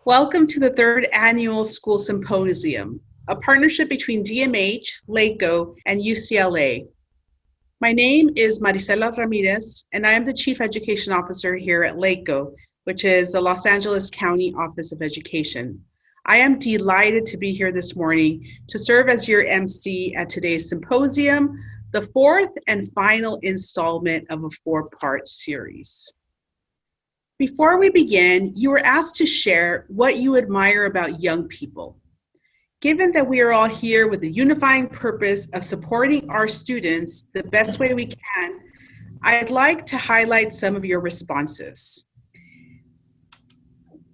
Welcome to the third annual School Symposium, a partnership between DMH, LACO, and UCLA. My name is Marisela Ramirez, and I am the Chief Education Officer here at LACO, which is the Los Angeles County Office of Education. I am delighted to be here this morning to serve as your MC at today's symposium, the fourth and final installment of a four-part series. Before we begin, you were asked to share what you admire about young people. Given that we are all here with the unifying purpose of supporting our students the best way we can, I'd like to highlight some of your responses.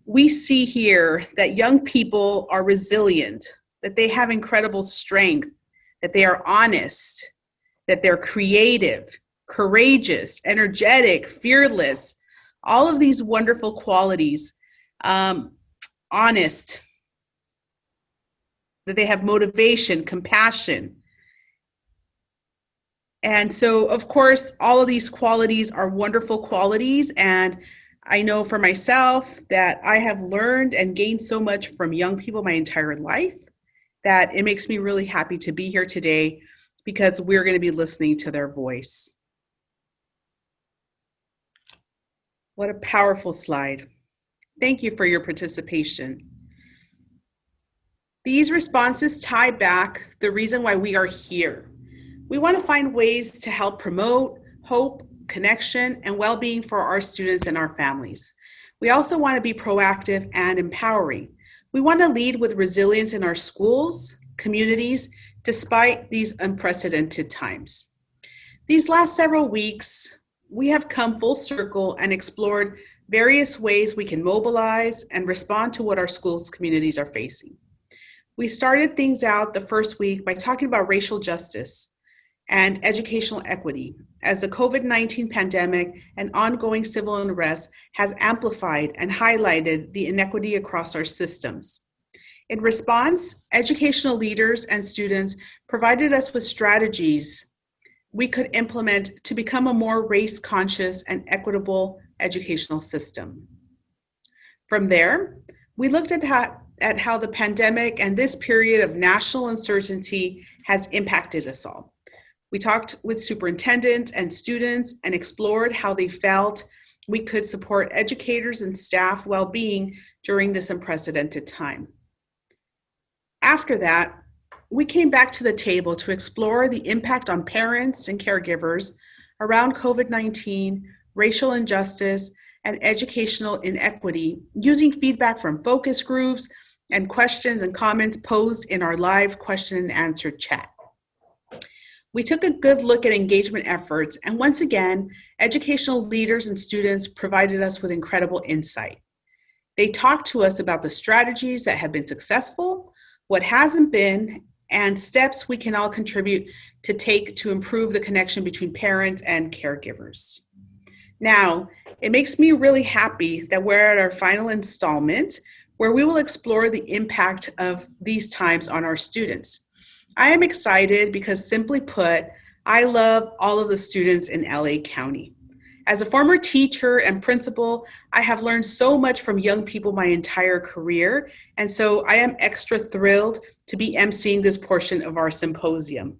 We see here that young people are resilient, that they have incredible strength, that they are honest, that they're creative, courageous, energetic, fearless, all of these wonderful qualities, honest, that they have motivation, compassion. And so, of course, all of these qualities are wonderful qualities. And I know for myself that I have learned and gained so much from young people my entire life that it makes me really happy to be here today because we're going to be listening to their voice. What a powerful slide. Thank you for your participation. These responses tie back the reason why we are here. We want to find ways to help promote hope, connection, and well-being for our students and our families. We also want to be proactive and empowering. We want to lead with resilience in our schools, communities, despite these unprecedented times. These last several weeks, we have come full circle and explored various ways we can mobilize and respond to what our schools communities are facing. We started things out the first week by talking about racial justice and educational equity as the COVID-19 pandemic and ongoing civil unrest has amplified and highlighted the inequity across our systems. In response, educational leaders and students provided us with strategies we could implement to become a more race-conscious and equitable educational system. From there, we looked at how the pandemic and this period of national uncertainty has impacted us all. We talked with superintendents and students and explored how they felt we could support educators and staff well-being during this unprecedented time. After that, we came back to the table to explore the impact on parents and caregivers around COVID-19, racial injustice, and educational inequity using feedback from focus groups and questions and comments posed in our live question and answer chat. We took a good look at engagement efforts, and once again, educational leaders and students provided us with incredible insight. They talked to us about the strategies that have been successful, what hasn't been, and steps we can all contribute to take to improve the connection between parents and caregivers. Now, it makes me really happy that we're at our final installment where we will explore the impact of these times on our students. I am excited because, simply put, I love all of the students in LA County. As a former teacher and principal, I have learned so much from young people my entire career, and so I am extra thrilled to be emceeing this portion of our symposium.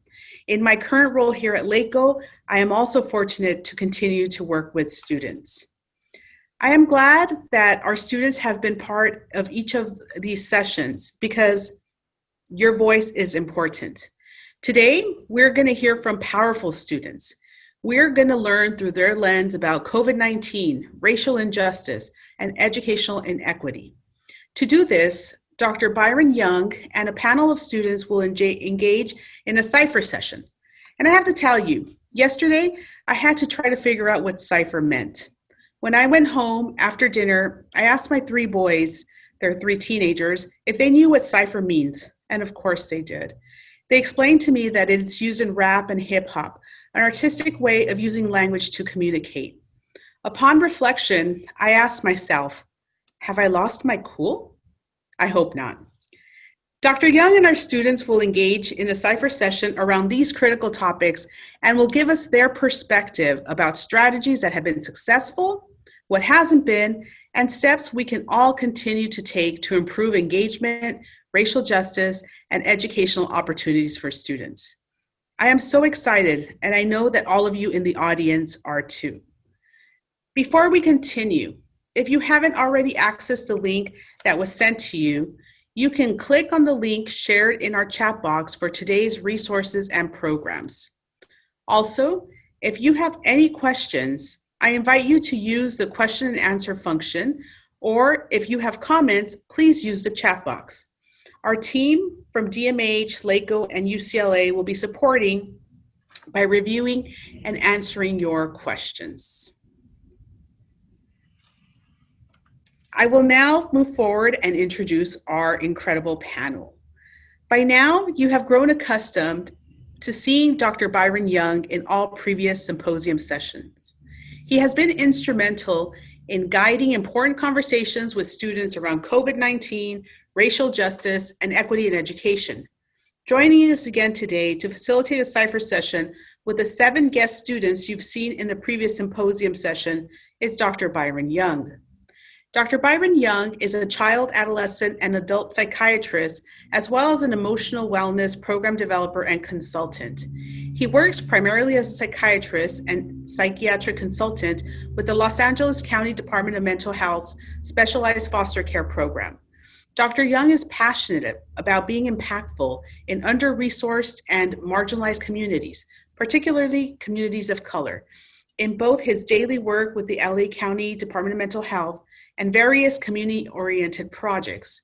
In my current role here at LACO, I am also fortunate to continue to work with students. I am glad that our students have been part of each of these sessions because your voice is important. Today, we're going to hear from powerful students. We're going to learn through their lens about COVID-19, racial injustice, and educational inequity. To do this, Dr. Byron Young and a panel of students will engage in a cipher session. And I have to tell you, yesterday, I had to try to figure out what cipher meant. When I went home after dinner, I asked my three boys, they're three teenagers, if they knew what cipher means, and of course they did. They explained to me that it's used in rap and hip hop, an artistic way of using language to communicate. Upon reflection, I asked myself, have I lost my cool? I hope not. Dr. Young and our students will engage in a cipher session around these critical topics and will give us their perspective about strategies that have been successful, what hasn't been, and steps we can all continue to take to improve engagement, racial justice, and educational opportunities for students. I am so excited, and I know that all of you in the audience are too. Before we continue, if you haven't already accessed the link that was sent to you, you can click on the link shared in our chat box for today's resources and programs. Also, if you have any questions, I invite you to use the question and answer function, or if you have comments, please use the chat box. Our team from DMH, LACO, and UCLA will be supporting by reviewing and answering your questions. I will now move forward and introduce our incredible panel. By now, you have grown accustomed to seeing Dr. Byron Young in all previous symposium sessions. He has been instrumental in guiding important conversations with students around COVID-19, racial justice, and equity in education. Joining us again today to facilitate a cipher session with the 7 guest students you've seen in the previous symposium session is Dr. Byron Young. Dr. Byron Young is a child, adolescent, and adult psychiatrist, as well as an emotional wellness program developer and consultant. He works primarily as a psychiatrist and psychiatric consultant with the Los Angeles County Department of Mental Health's Specialized Foster Care Program. Dr. Young is passionate about being impactful in under-resourced and marginalized communities, particularly communities of color, in both his daily work with the LA County Department of Mental Health and various community-oriented projects.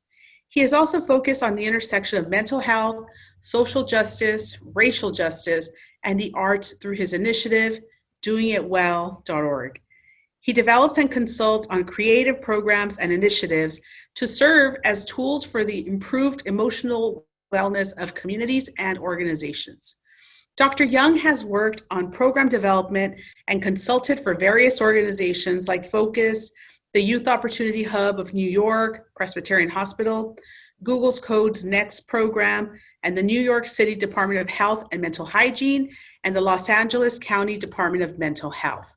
He is also focused on the intersection of mental health, social justice, racial justice, and the arts through his initiative, doingitwell.org. He develops and consults on creative programs and initiatives to serve as tools for the improved emotional wellness of communities and organizations. Dr. Young has worked on program development and consulted for various organizations like Focus, the Youth Opportunity Hub of New York, Presbyterian Hospital, Google's Codes Next program, and the New York City Department of Health and Mental Hygiene, and the Los Angeles County Department of Mental Health.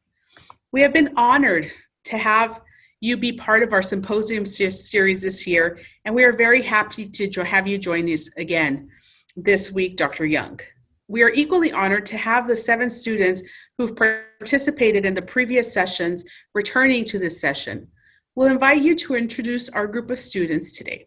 We have been honored to have you be part of our symposium series this year, and we are very happy to have you join us again this week, Dr. Young. We are equally honored to have the 7 students who've participated in the previous sessions returning to this session. We'll invite you to introduce our group of students today.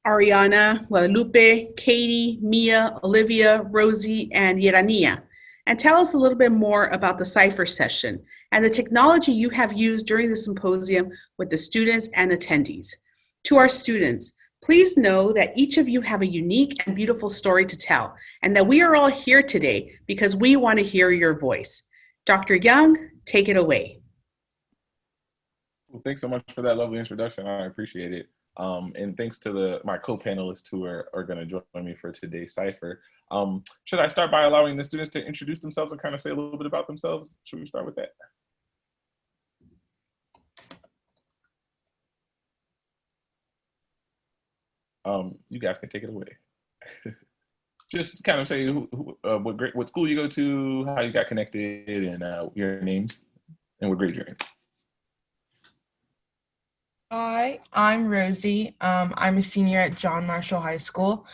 Ariana, Guadalupe, Katie, Mia, Olivia, Rosie, and Yerania, and tell us a little bit more about the cipher session and the technology you have used during the symposium with the students and attendees. To our students, please know that each of you have a unique and beautiful story to tell, and that we are all here today because we want to hear your voice. Dr. Young, take it away. Well, thanks so much for that lovely introduction. I appreciate it. And thanks to my co-panelists who are going to join me for today's cipher. Should I start by allowing the students to introduce themselves and kind of say a little bit about themselves? Should we start with that? You guys can take it away. Just kind of say what school you go to, how you got connected, and your names, and what grade you're in. Hi, I'm Rosie. I'm a senior at John Marshall High School.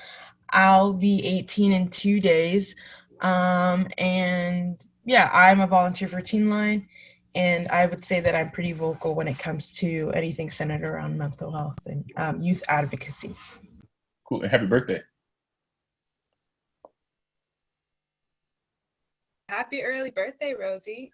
I'll be 18 in 2 days. And yeah, I'm a volunteer for Teen Line, and I would say that I'm pretty vocal when it comes to anything centered around mental health and youth advocacy. Cool, and happy birthday. Happy early birthday, Rosie.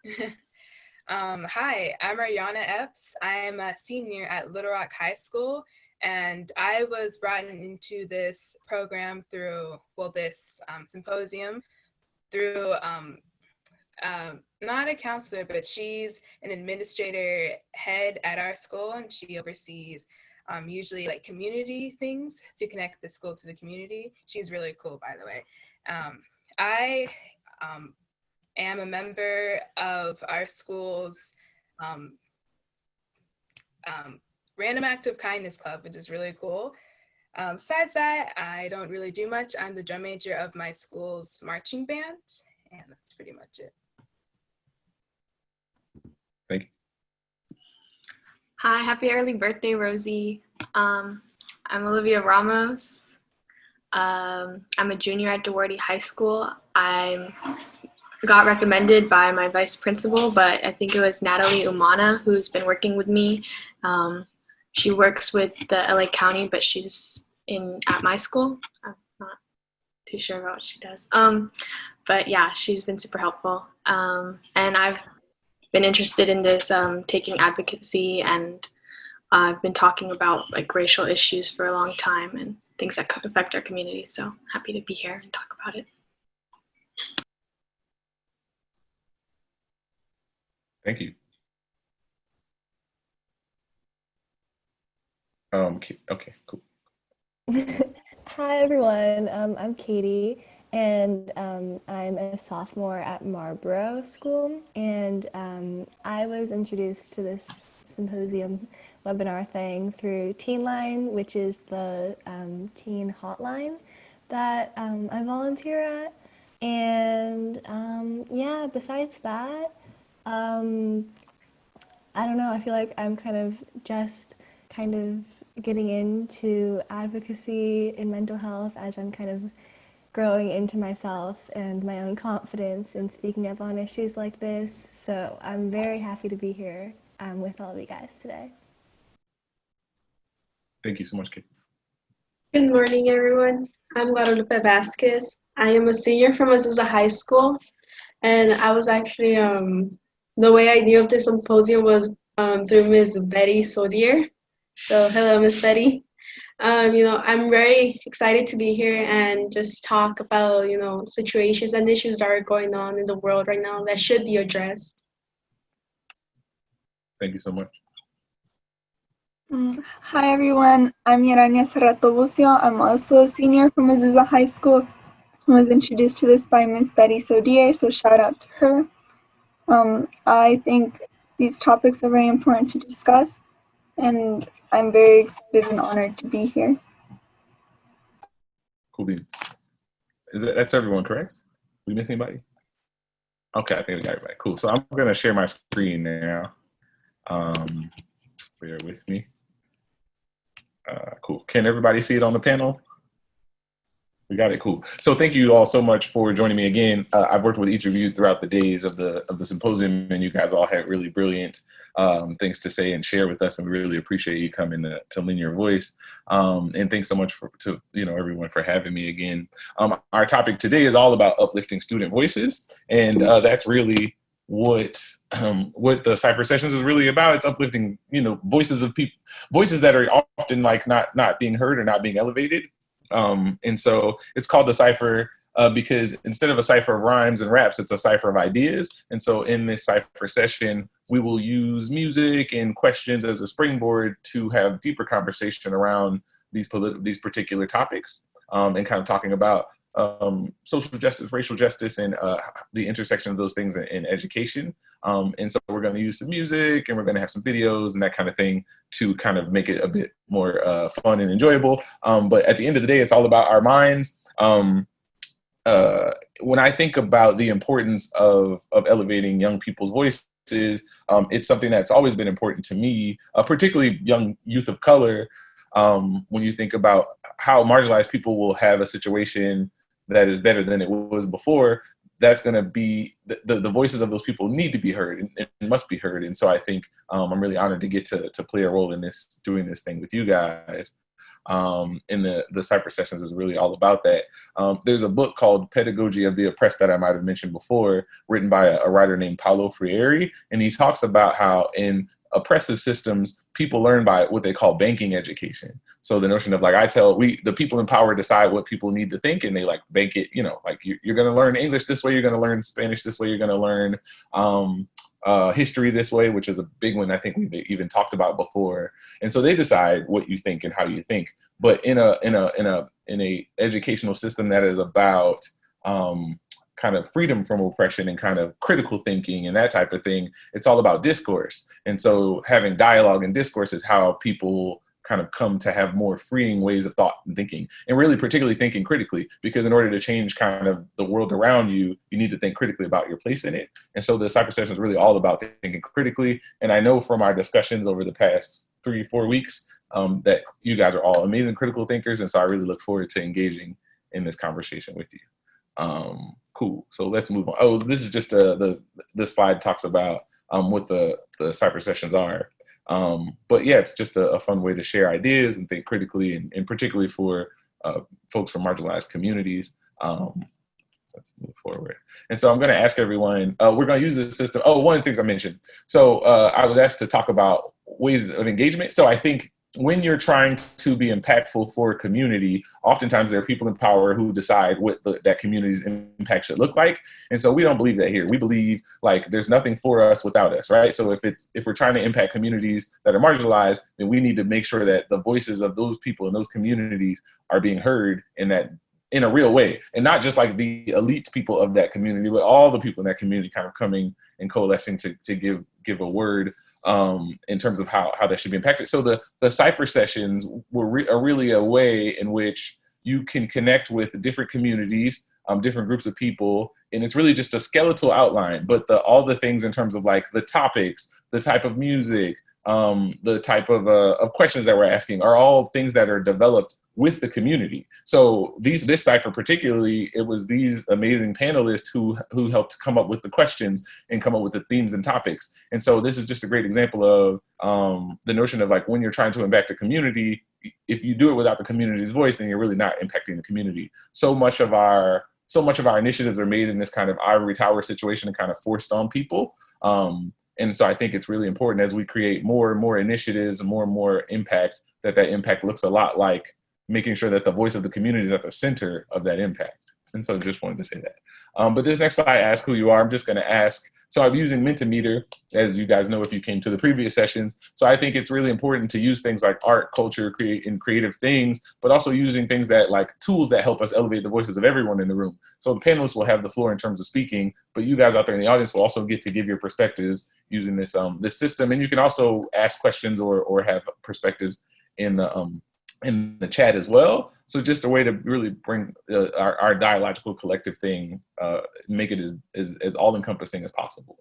Hi, I'm Ariana Epps. I'm a senior at Little Rock High School, and I was brought into this program through, this symposium through not a counselor, but she's an administrator head at our school, and she oversees usually like community things to connect the school to the community. She's really cool, by the way. I am a member of our school's Random Act of Kindness Club, which is really cool. Besides that, I don't really do much. I'm the drum major of my school's marching band, and that's pretty much it. Thank you. Hi, happy early birthday, Rosie. I'm Olivia Ramos. I'm a junior at DeWarty High School. I got recommended by my vice principal, but I think it was Natalie Umana who's been working with me. She works with the LA County, but she's at my school. I'm not too sure about what she does. But yeah, she's been super helpful. And I've been interested in this, taking advocacy, and I've been talking about like racial issues for a long time and things that could affect our community. So happy to be here and talk about it. Thank you. Okay, cool. Hi everyone, I'm Katie, and I'm a sophomore at Marlborough School, and I was introduced to this symposium webinar thing through Teen Line, which is the teen hotline that I volunteer at, and yeah, besides that, I don't know, I feel like I'm kind of getting into advocacy in mental health as I'm kind of growing into myself and my own confidence in speaking up on issues like this. So I'm very happy to be here with all of you guys today. Thank you so much, Kate. Good morning, everyone. I'm Guadalupe Vazquez. I am a senior from Azusa High School, and I was actually, the way I knew of this symposium was through Ms. Betty Sodier. So hello, Miss Betty. I'm very excited to be here and just talk about, situations and issues that are going on in the world right now that should be addressed. Thank you so much. Hi everyone, I'm Mcinerney. I'm also a senior from Azusa High School. I was introduced to this by Miss Betty Sodier, so shout out to her. I think these topics are very important to discuss, and I'm very excited and honored to be here. Cool beans. That's everyone, correct? We miss anybody? Okay, I think we got everybody. Cool. So I'm gonna share my screen now. Bear with me. Cool. Can everybody see it on the panel? We got it. Cool. So thank you all so much for joining me again. I've worked with each of you throughout the days of the symposium, and you guys all had really brilliant things to say and share with us, and we really appreciate you coming to lend your voice. And thanks so much to everyone for having me again. Our topic today is all about uplifting student voices, and that's really what the Cypher Sessions is really about. It's uplifting voices of people, voices that are often like not being heard or not being elevated. And so it's called the Cypher because instead of a cipher of rhymes and raps, it's a cipher of ideas. And so in this Cypher session, we will use music and questions as a springboard to have deeper conversation around these particular topics, and kind of talking about social justice, racial justice, and the intersection of those things in education. And so we're going to use some music, and we're going to have some videos and that kind of thing to kind of make it a bit more fun and enjoyable. But at the end of the day, it's all about our minds. When I think about the importance of elevating young people's voices, it's something that's always been important to me, particularly young youth of color. When you think about how marginalized people will have a situation that is better than it was before, that's going to be the voices of those people need to be heard and must be heard. And so I think I'm really honored to get to play a role in this, doing this thing with you guys. And the Cypher Sessions is really all about that. There's a book called Pedagogy of the Oppressed that I might have mentioned before, written by a writer named Paulo Freire. And he talks about how in oppressive systems, people learn by what they call banking education. So the notion of like, the people in power decide what people need to think, and they like bank it, like you're going to learn English this way, you're going to learn Spanish this way, you're going to learn history this way, which is a big one I think we've even talked about before. And so they decide what you think and how you think. But in a educational system that is about kind of freedom from oppression and kind of critical thinking and that type of thing, it's all about discourse. And so having dialogue and discourse is how people kind of come to have more freeing ways of thought and thinking, and really particularly thinking critically, because in order to change kind of the world around you, you need to think critically about your place in it. And so the Cypher session is really all about thinking critically. And I know from our discussions over the past 3-4 weeks that you guys are all amazing critical thinkers. And so I really look forward to engaging in this conversation with you. Cool. So let's move on. Oh, this is just the slide talks about what the Cypher sessions are. But yeah, it's just a fun way to share ideas and think critically, and particularly for folks from marginalized communities. Let's move forward. And so I'm going to ask everyone, we're going to use this system. Oh, one of the things I mentioned. So I was asked to talk about ways of engagement. So I think when you're trying to be impactful for a community, oftentimes there are people in power who decide what that community's impact should look like. And so we don't believe that here. We believe like there's nothing for us without us, right? So if we're trying to impact communities that are marginalized, then we need to make sure that the voices of those people in those communities are being heard in a real way. And not just like the elite people of that community, but all the people in that community kind of coming and coalescing to give a word in terms of how that should be impacted. So the Cypher sessions are really a way in which you can connect with different communities, different groups of people, and it's really just a skeletal outline, but all the things in terms of like the topics, the type of music, the type of questions that we're asking are all things that are developed with the community. So this Cypher particularly, it was these amazing panelists who helped come up with the questions and come up with the themes and topics. And so this is just a great example of the notion of like when you're trying to impact a community, if you do it without the community's voice, then you're really not impacting the community. So much of our initiatives are made in this kind of ivory tower situation and kind of forced on people. And so I think it's really important as we create more and more initiatives and more impact, that impact looks a lot like making sure that the voice of the community is at the center of that impact. And so I just wanted to say that. But this next slide asks who you are. I'm just going to ask. So I'm using Mentimeter, as you guys know if you came to the previous sessions. So I think it's really important to use things like art, culture, creative things, but also using things that like tools that help us elevate the voices of everyone in the room. So the panelists will have the floor in terms of speaking, but you guys out there in the audience will also get to give your perspectives using this system. And you can also ask questions or have perspectives in the chat as well. So just a way to really bring our dialogical collective thing, make it as all-encompassing as possible.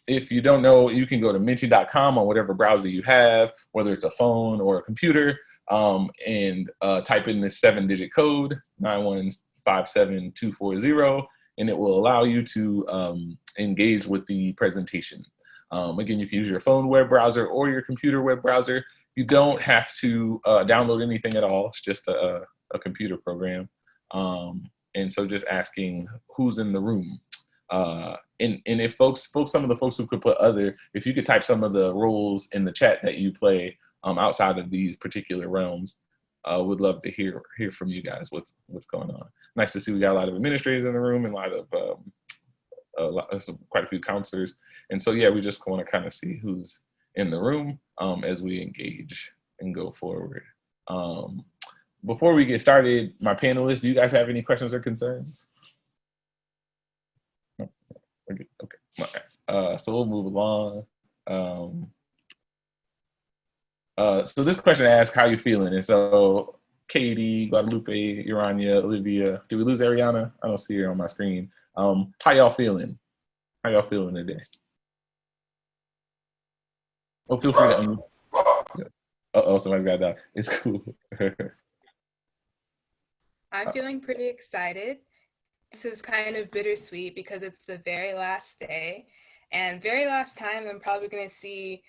If you don't know, you can go to menti.com on whatever browser you have, whether it's a phone or a computer, and type in this 7-digit code, 9157240, and it will allow you to engage with the presentation. Again, you can use your phone web browser or your computer web browser. You don't have to download anything at all. It's just a computer program. And so just asking who's in the room. And if some of the folks who could put if you could type some of the roles in the chat that you play outside of these particular realms, would love to hear from you guys what's going on. Nice to see we got a lot of administrators in the room and quite a few counselors. And so, yeah, we just want to kind of see who's in the room as we engage and go forward. Before we get started, my panelists, do you guys have any questions or concerns? No? Okay. So we'll move along. So this question asks, how you feeling? And so Katie, Guadalupe, Urania, Olivia, did we lose Ariana? I don't see her on my screen. How y'all feeling? How y'all feeling today? Oh, feel free to somebody's got that. It's cool. I'm feeling pretty excited. This is kind of bittersweet because it's the very last day and very last time I'm probably going to see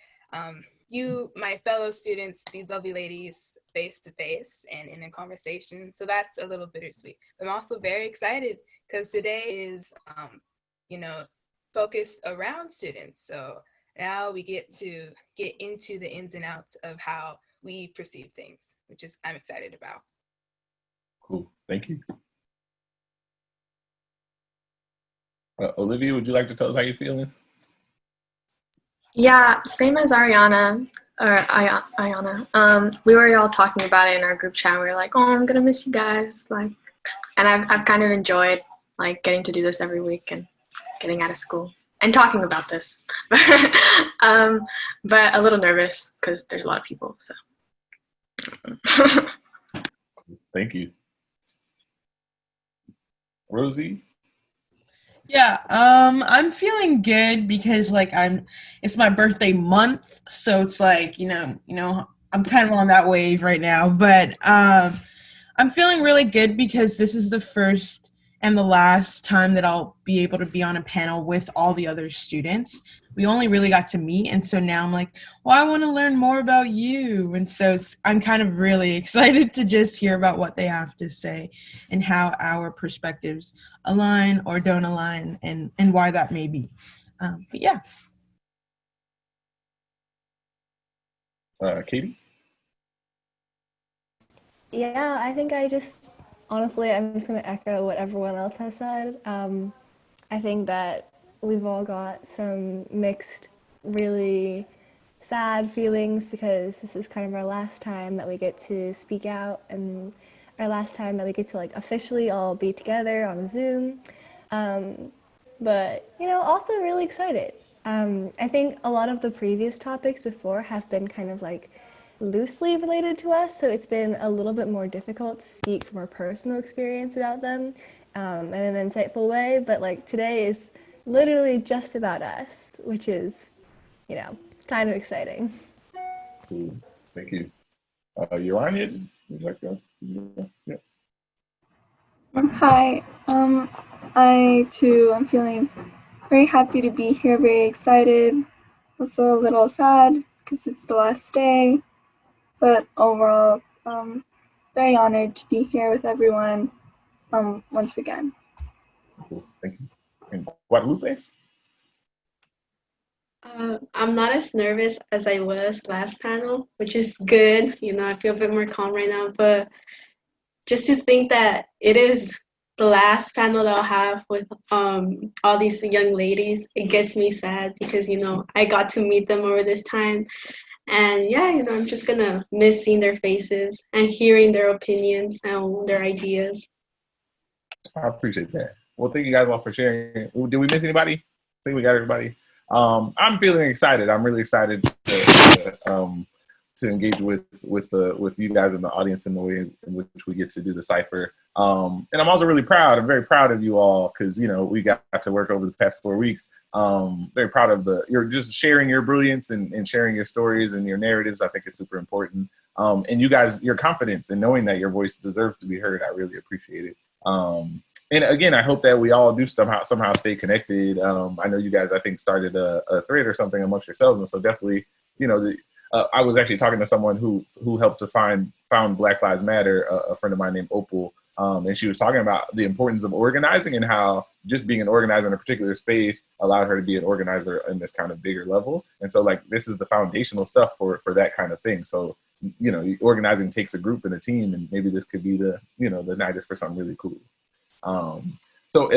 you, my fellow students, these lovely ladies, face to face and in a conversation. So that's a little bittersweet. I'm also very excited because today is, focused around students. So now we get to get into the ins and outs of how we perceive things, which is I'm excited about. Cool, thank you. Olivia, would you like to tell us how you're feeling? Yeah, same as Ariana, or Ayana. We were all talking about it in our group chat. We were like, oh, I'm gonna miss you guys. And I've kind of enjoyed getting to do this every week and getting out of school and talking about this. But a little nervous because there's a lot of people. So Thank you. Rosie? Yeah, I'm feeling good because like it's my birthday month, so it's like, I'm kind of on that wave right now, but I'm feeling really good because this is the first and the last time that I'll be able to be on a panel with all the other students. We only really got to meet, and so now I'm like, well, I want to learn more about you. And so I'm kind of really excited to just hear about what they have to say and how our perspectives align or don't align and why that may be. But yeah. Katie? Yeah, I think honestly, I'm just going to echo what everyone else has said. I think that we've all got some mixed, really sad feelings because this is kind of our last time that we get to speak out and our last time that we get to like officially all be together on Zoom. But, also really excited. I think a lot of the previous topics before have been kind of like loosely related to us, so it's been a little bit more difficult to speak from our personal experience about them in an insightful way, but like today is literally just about us, which is, kind of exciting. Cool. Thank you. Urania, would you like to go? Yeah. Hi. I too am feeling very happy to be here, very excited, also a little sad because it's the last day, but overall, very honored to be here with everyone once again. Cool. Thank you. And Guadalupe? I'm not as nervous as I was last panel, which is good. I feel a bit more calm right now, but just to think that it is the last panel that I'll have with all these young ladies, it gets me sad because, I got to meet them over this time. And yeah, I'm just gonna miss seeing their faces and hearing their opinions and their ideas. I appreciate that. Well, thank you guys all for sharing. Did we miss anybody? I think we got everybody. I'm feeling excited. I'm really excited to engage with you guys in the audience in the way in which we get to do the cipher. And I'm also really proud. I'm very proud of you all because we got to work over the past 4 weeks. Very proud of you're just sharing your brilliance and sharing your stories and your narratives. I think is super important. And you guys, your confidence in knowing that your voice deserves to be heard, I really appreciate it. And again, I hope that we all do somehow stay connected. I know you guys, I think, started a thread or something amongst yourselves, and so definitely, I was actually talking to someone who helped to found Black Lives Matter, a friend of mine named Ucla, and she was talking about the importance of organizing and how just being an organizer in a particular space allowed her to be an organizer in this kind of bigger level. And so, like, this is the foundational stuff for that kind of thing. So, organizing takes a group and a team, and maybe this could be the night is for something really cool. So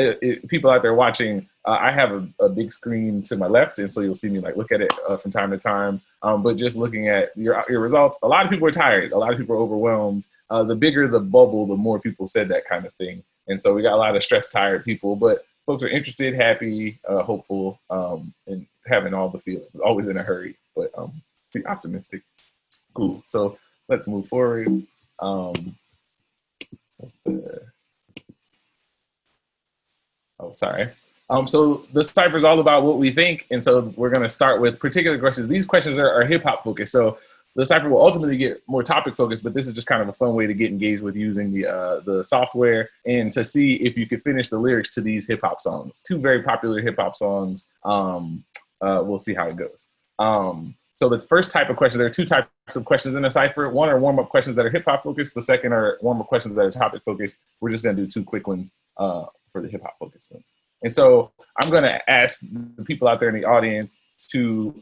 people out there watching, I have a big screen to my left, and so you'll see me like look at it from time to time. But just looking at your results, a lot of people are tired. A lot of people are overwhelmed. The bigger the bubble, the more people said that kind of thing. And so we got a lot of stressed, tired people, but folks are interested, happy, hopeful, and having all the feelings. Always in a hurry, but be optimistic. Cool. So let's move forward. Oh, sorry. So the cipher is all about what we think, and so we're going to start with particular questions. These questions are hip hop focused, so the cipher will ultimately get more topic focused. But this is just kind of a fun way to get engaged with using the software and to see if you could finish the lyrics to these hip hop songs. 2 very popular hip hop songs. We'll see how it goes. So the first type of question, there are 2 types of questions in the cipher. One are warm up questions that are hip hop focused. The second are warm up questions that are topic focused. We're just going to do 2 quick ones for the hip hop focused ones. And so I'm going to ask the people out there in the audience to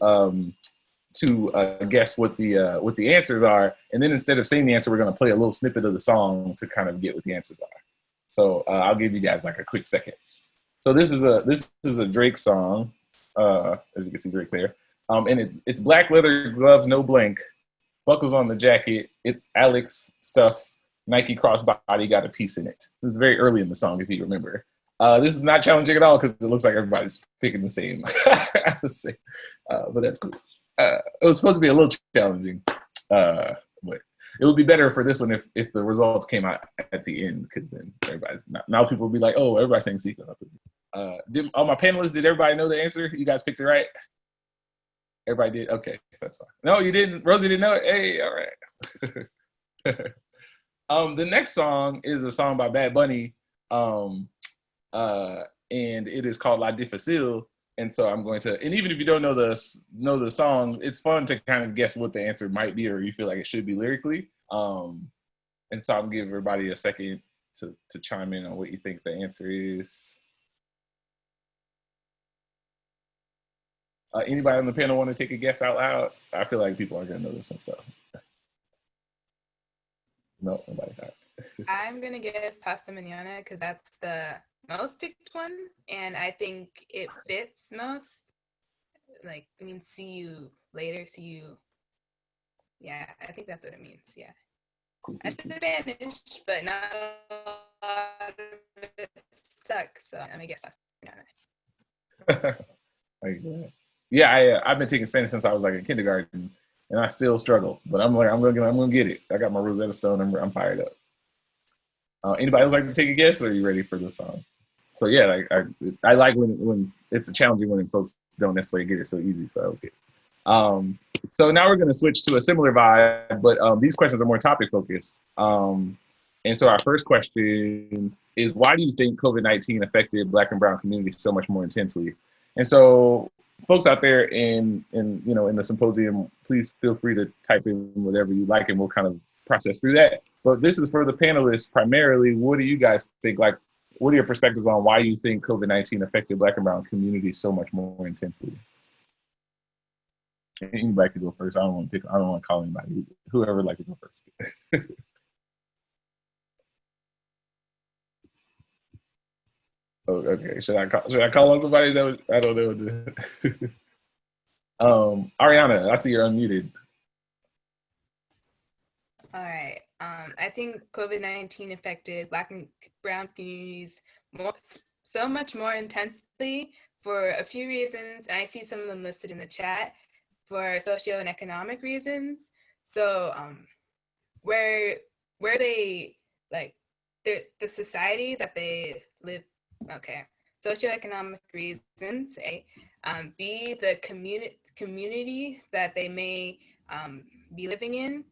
guess what the answers are. And then instead of saying the answer, we're going to play a little snippet of the song to kind of get what the answers are. So I'll give you guys like a quick second. So this is a Drake song, as you can see Drake there. And it's black leather gloves, no blank, buckles on the jacket. It's Alex stuff, Nike crossbody, got a piece in it. This is very early in the song, if you remember. This is not challenging at all because it looks like everybody's picking the same. But that's cool. It was supposed to be a little challenging. But it would be better for this one if the results came out at the end, because then everybody's now people will be like, oh, everybody's saying sequence. Did all my panelists, did everybody know the answer? You guys picked it right? Everybody did? Okay, that's fine. No, you didn't. Rosie didn't know it? Hey, all right. The next song is a song by Bad Bunny, and it is called La Difficile. And so I'm going to, and even if you don't know the song, it's fun to kind of guess what the answer might be, or you feel like it should be lyrically. And so I'll give everybody a second to chime in on what you think the answer is. Anybody on the panel want to take a guess out loud? I feel like people aren't going to know this one, so. No, nobody got it. I'm going to guess Pasta Manana because that's the most picked one, and I think it fits most. Like, I mean, see you later, see you. Yeah, I think that's what it means. Yeah. Cool. I speak Spanish, but not a lot of it stuck, so I'm gonna guess Pasta Manana. Yeah, I've been taking Spanish since I was like in kindergarten, and I still struggle. But I'm gonna get it. I got my Rosetta Stone. I'm fired up. Anybody else like to take a guess, or are you ready for the song? So yeah, like I like when it's a challenging when folks don't necessarily get it so easy. So that was good. So now we're going to switch to a similar vibe, but these questions are more topic focused. And so our first question is, why do you think COVID-19 affected Black and Brown communities so much more intensely? And so folks out there in the symposium, please feel free to type in whatever you like, and we'll kind of process through that. But this is for the panelists primarily. What do you guys think? Like, what are your perspectives on why you think COVID-19 affected Black and Brown communities so much more intensely? Anybody can go first. I don't want to call anybody. Whoever would like to go first. Oh, okay. Should I call on somebody? I don't know. Ariana, I see you're unmuted. All right. I think COVID-19 affected Black and Brown communities so much more intensely for a few reasons. And I see some of them listed in the chat for socio and economic reasons. So where they like the society that they live, okay, socioeconomic reasons, A, B, the community that they may be living in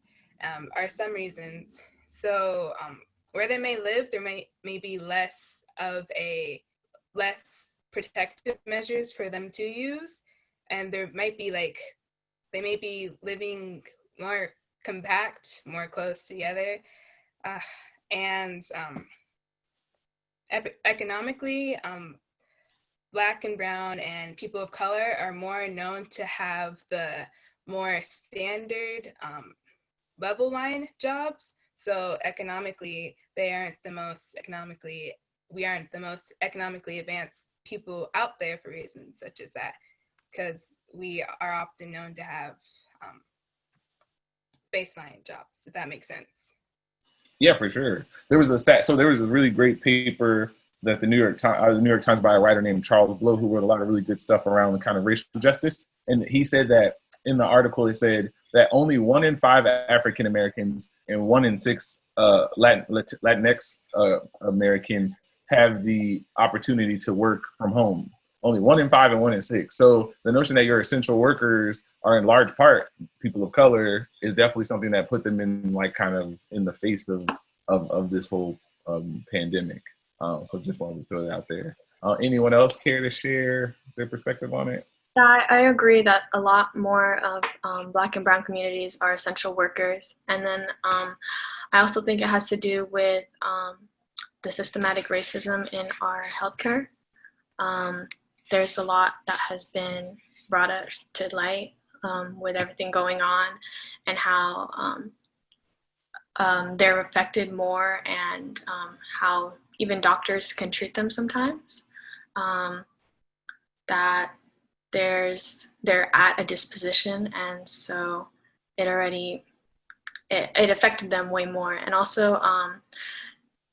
are some reasons. So where they may live, there may be less protective measures for them to use, and there might be they may be living more compact, more close together, and economically, Black and Brown and people of color are more known to have the more standard level line jobs. So economically, we aren't the most economically advanced people out there for reasons such as that, because we are often known to have baseline jobs, if that makes sense. Yeah, for sure. There was a really great paper that the New York Times by a writer named Charles Blow, who wrote a lot of really good stuff around kind of racial justice. And he said that in the article, he said that only 1 in 5 African Americans and 1 in 6 Latinx Americans have the opportunity to work from home. Only 1 in 5 and 1 in 6. So the notion that your essential workers are in large part people of color is definitely something that put them in kind of in the face of this whole pandemic. So just wanted to throw it out there. Anyone else care to share their perspective on it? Yeah, I agree that a lot more of Black and Brown communities are essential workers. And then I also think it has to do with the systematic racism in our healthcare. There's a lot that has been brought up to light with everything going on, and how they're affected more, and how even doctors can treat them sometimes. That they're at a disposition, and so it affected them way more. And also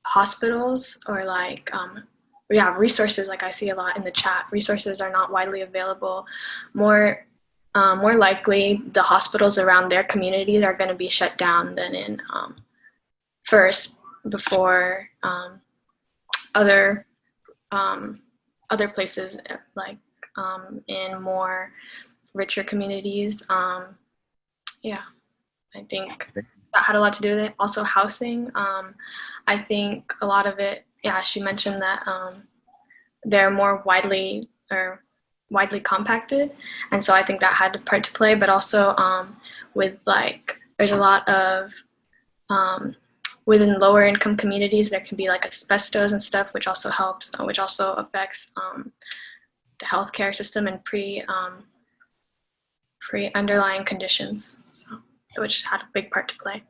hospitals, or resources, like I see a lot in the chat, resources are not widely available. More more likely the hospitals around their communities are going to be shut down than in first before other places like in more richer communities. Yeah, I think that had a lot to do with it. Also housing. I think a lot of it, yeah, she mentioned that they're more widely compacted. And so I think that had a part to play, but also with like, there's a lot of, within lower income communities, there can be like asbestos and stuff, which also helps, which also affects the healthcare system and pre-underlying conditions, so, which had a big part to play.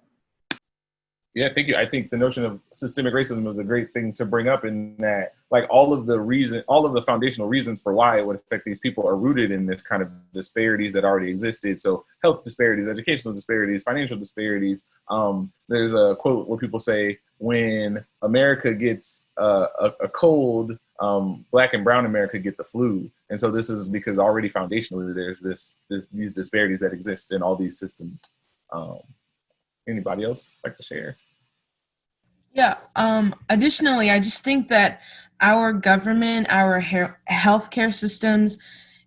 Yeah, thank you. I think the notion of systemic racism is a great thing to bring up, in that like all of the foundational reasons for why it would affect these people are rooted in this kind of disparities that already existed. So health disparities, educational disparities, financial disparities. There's a quote where people say, when America gets a cold, Black and brown America get the flu. And so this is because already foundationally there's these disparities that exist in all these systems. Anybody else like to share? Yeah. Additionally, I just think that our government, our healthcare systems,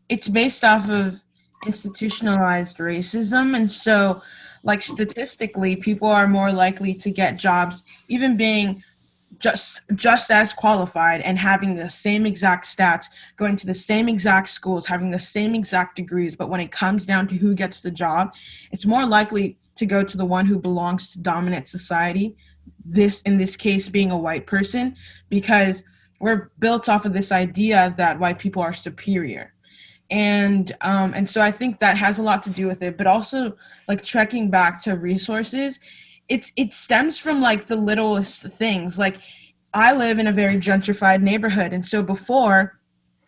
it's based off of institutionalized racism. And so, like, statistically, people are more likely to get jobs, even being just as qualified and having the same exact stats, going to the same exact schools, having the same exact degrees. But when it comes down to who gets the job, it's more likely to go to the one who belongs to dominant society, in this case being a white person, because we're built off of this idea that white people are superior. And so I think that has a lot to do with it, but also like trekking back to resources, it stems from like the littlest things. Like, I live in a very gentrified neighborhood, and so before,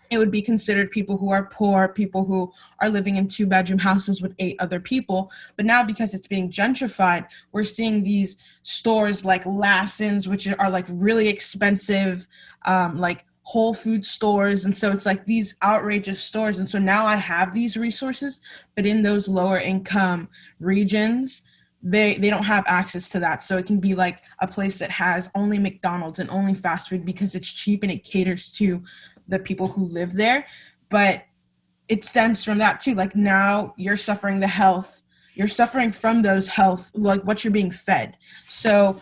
it would be considered people who are poor, people who are living in 2-bedroom houses with 8 other people. But now, because it's being gentrified, we're seeing these stores like Lassen's, which are like really expensive, like Whole Food stores. And so it's like these outrageous stores. And so now I have these resources, but in those lower income regions, they don't have access to that. So it can be like a place that has only McDonald's and only fast food because it's cheap and it caters to the people who live there. But it stems from that too. Like, now you're suffering from those health, like what you're being fed. So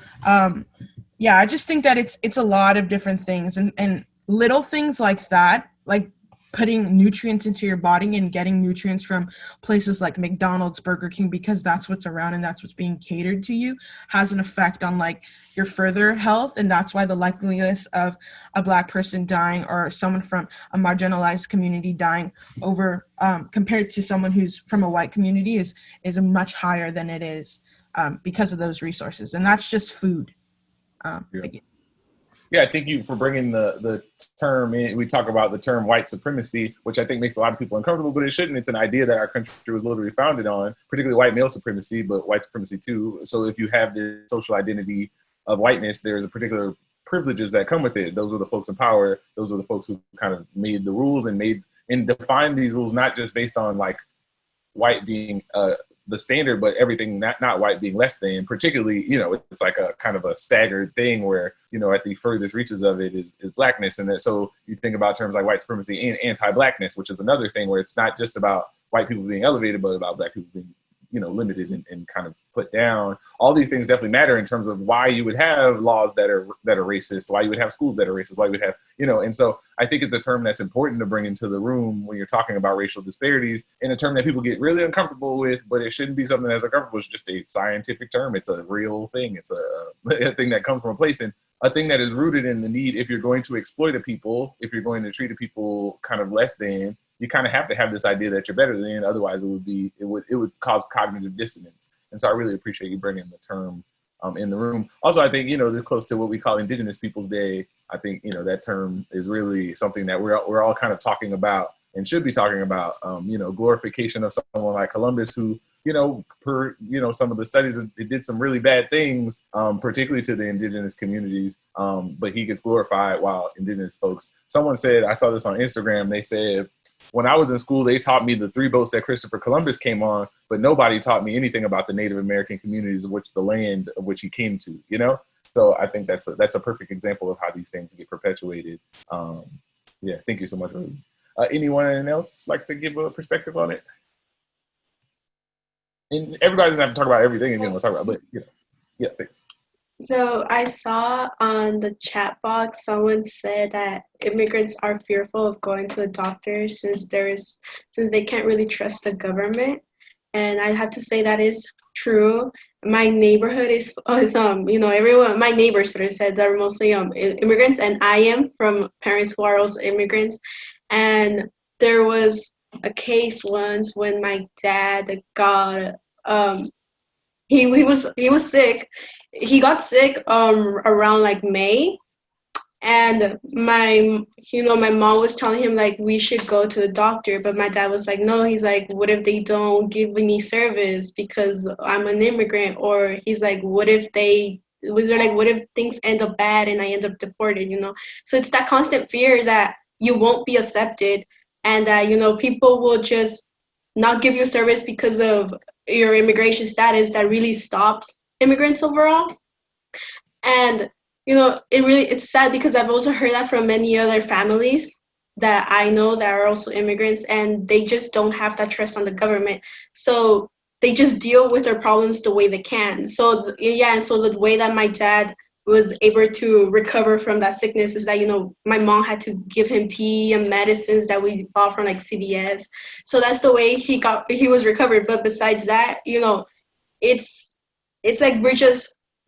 yeah, I just think that it's a lot of different things, and little things like that, like putting nutrients into your body and getting nutrients from places like McDonald's, Burger King, because that's what's around and that's what's being catered to you, has an effect on like your further health. And that's why the likeliness of a Black person dying or someone from a marginalized community dying over compared to someone who's from a white community is much higher than it is because of those resources. And that's just food. Yeah, I thank you for bringing the term in. We talk about the term white supremacy, which I think makes a lot of people uncomfortable, but it shouldn't. It's an idea that our country was literally founded on, particularly white male supremacy, but white supremacy too. So if you have this social identity of whiteness, there's a particular privileges that come with it. Those are the folks in power. Those are the folks who kind of made the rules and defined these rules, not just based on like white being the standard, but everything not white being less than. Particularly, it's like a kind of a staggered thing where, at the furthest reaches of it is Blackness. And so you think about terms like white supremacy and anti-Blackness, which is another thing where it's not just about white people being elevated, but about Black people being, limited and kind of put down. All these things definitely matter in terms of why you would have laws that are racist, why you would have schools that are racist, why you would have, and so I think it's a term that's important to bring into the room when you're talking about racial disparities, and a term that people get really uncomfortable with, but it shouldn't be something that's uncomfortable. It's just a scientific term. It's a real thing. It's a thing that comes from a place, and a thing that is rooted in the need. If you're going to exploit a people, if you're going to treat a people kind of less than, you kind of have to have this idea that you're better than, otherwise it would cause cognitive dissonance. And so I really appreciate you bringing the term in the room. Also, I think, this close to what we call Indigenous Peoples Day, I think, that term is really something that we're all kind of talking about and should be talking about, glorification of someone like Columbus, who, per some of the studies, it did some really bad things, particularly to the indigenous communities, but he gets glorified while indigenous folks. Someone said, I saw this on Instagram, they said, when I was in school, they taught me the 3 boats that Christopher Columbus came on, but nobody taught me anything about the Native American communities of which the land of which he came to, you know? So I think that's a perfect example of how these things get perpetuated. Yeah, thank you so much. Anyone else like to give a perspective on it? And everybody doesn't have to talk about everything again. We'll talk about, but you know, yeah, thanks. So I saw on the chat box someone said that immigrants are fearful of going to the doctor since they can't really trust the government, and I have to say that is true. My neighborhood is everyone, my neighbors, but I said they're mostly immigrants, and I am from parents who are also immigrants. And there was a case once when my dad got he was sick. He got sick around like May, and my mom was telling him like we should go to the doctor, but my dad was like no. He's like, what if they don't give me service because I'm an immigrant? Or he's like, what if things end up bad and I end up deported? So it's that constant fear that you won't be accepted, and that people will just not give you service because of your immigration status that really stops immigrants overall. And it's sad because I've also heard that from many other families that I know that are also immigrants, and they just don't have that trust on the government. So they just deal with their problems the way they can. So and so the way that my dad was able to recover from that sickness is that my mom had to give him tea and medicines that we bought from like CVS. So that's the way he was recovered. But besides that, it's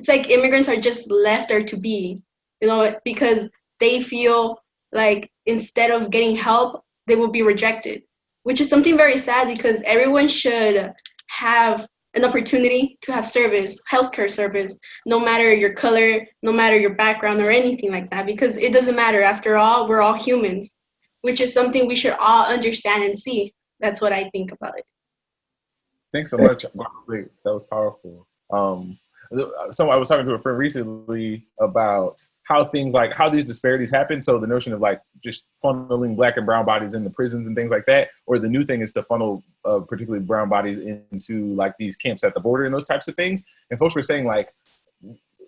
like immigrants are just left there to be, because they feel like instead of getting help, they will be rejected, which is something very sad because everyone should have an opportunity to have healthcare service, no matter your color, no matter your background or anything like that, because it doesn't matter. After all, we're all humans, which is something we should all understand and see. That's what I think about it. Thanks so much. That was powerful. So I was talking to a friend recently about how these disparities happen. So the notion of like just funneling Black and brown bodies into prisons and things like that, or the new thing is to funnel particularly brown bodies into like these camps at the border and those types of things. And folks were saying like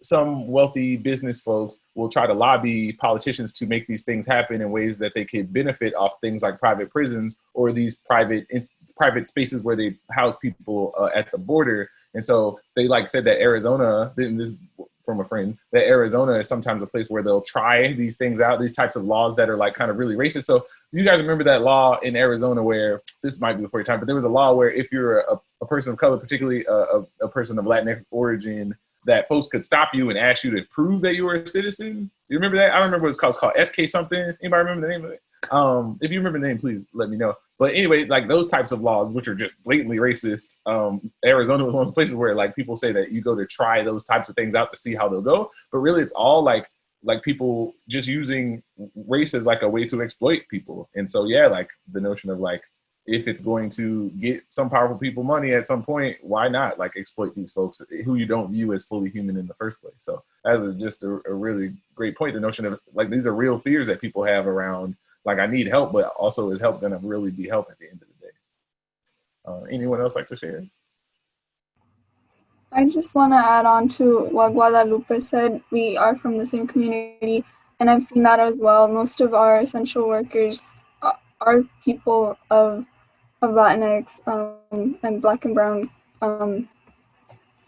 some wealthy business folks will try to lobby politicians to make these things happen in ways that they could benefit off things like private prisons or these private spaces where they house people at the border. And so they like said that Arizona, this from a friend, that Arizona is sometimes a place where they'll try these things out, these types of laws that are like kind of really racist. So you guys remember that law in Arizona where, this might be before your time, but there was a law where if you're a person of color, particularly a person of Latinx origin, that folks could stop you and ask you to prove that you were a citizen. You remember that? I don't remember what it's called. It's called SK something. Anybody remember the name of it? If you remember the name, please let me know. But anyway, like those types of laws, which are just blatantly racist, Arizona was one of the places where like people say that you go to try those types of things out to see how they'll go. But really it's all like people just using race as like a way to exploit people. And so, yeah, like the notion of like, if it's going to get some powerful people money at some point, why not like exploit these folks who you don't view as fully human in the first place? So that is just a really great point. The notion of like, these are real fears that people have around, like I need help, but also is help going to really be help at the end of the day? Anyone else like to share? I just want to add on to what Guadalupe said. We are from the same community, and I've seen that as well. Most of our essential workers are people of Latinx and Black and brown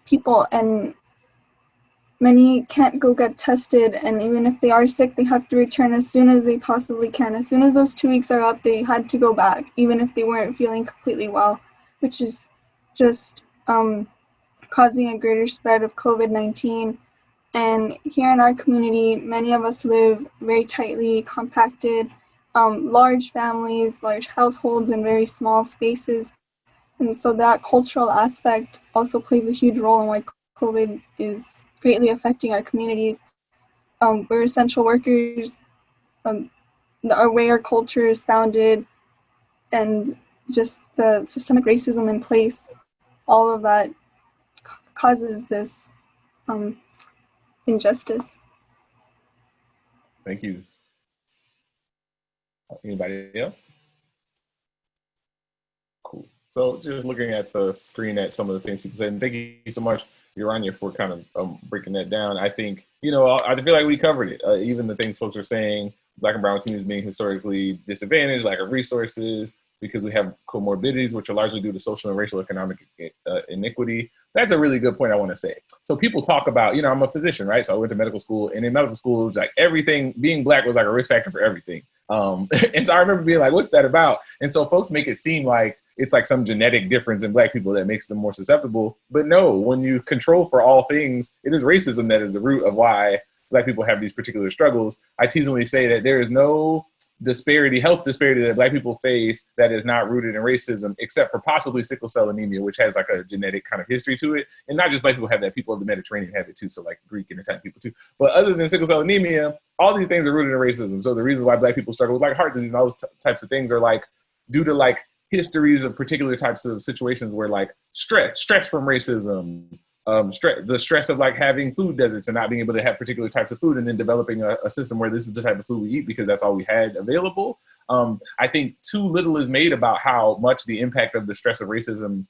people, and many can't go get tested, and even if they are sick, they have to return as soon as they possibly can. As soon as those 2 weeks are up, they had to go back, even if they weren't feeling completely well, which is just causing a greater spread of COVID-19. And here in our community, many of us live very tightly compacted, large families, large households in very small spaces. And so that cultural aspect also plays a huge role in why COVID is greatly affecting our communities. We're essential workers, our way our culture is founded, and just the systemic racism in place, all of that causes this injustice. Thank you. Anybody else? So just looking at the screen at some of the things people said, and thank you so much, Urania, for kind of breaking that down. I think, I feel like we covered it. Even the things folks are saying, Black and brown communities being historically disadvantaged, lack of resources, because we have comorbidities, which are largely due to social and racial economic inequity. That's a really good point I want to say. So people talk about, I'm a physician, right? So I went to medical school, and in medical school, it was like everything, being Black was like a risk factor for everything. And so I remember being like, what's that about? And so folks make it seem like it's like some genetic difference in Black people that makes them more susceptible. But no, when you control for all things, it is racism that is the root of why Black people have these particular struggles. I teasingly say that there is no health disparity that Black people face that is not rooted in racism, except for possibly sickle cell anemia, which has like a genetic kind of history to it. And not just Black people have that, people of the Mediterranean have it too, so like Greek and Italian people too. But other than sickle cell anemia, all these things are rooted in racism. So the reason why Black people struggle with like heart disease and all those types of things are like due to like histories of particular types of situations where like stress from racism, the stress of like having food deserts and not being able to have particular types of food, and then developing a system where this is the type of food we eat because that's all we had available. I think too little is made about how much the impact of the stress of racism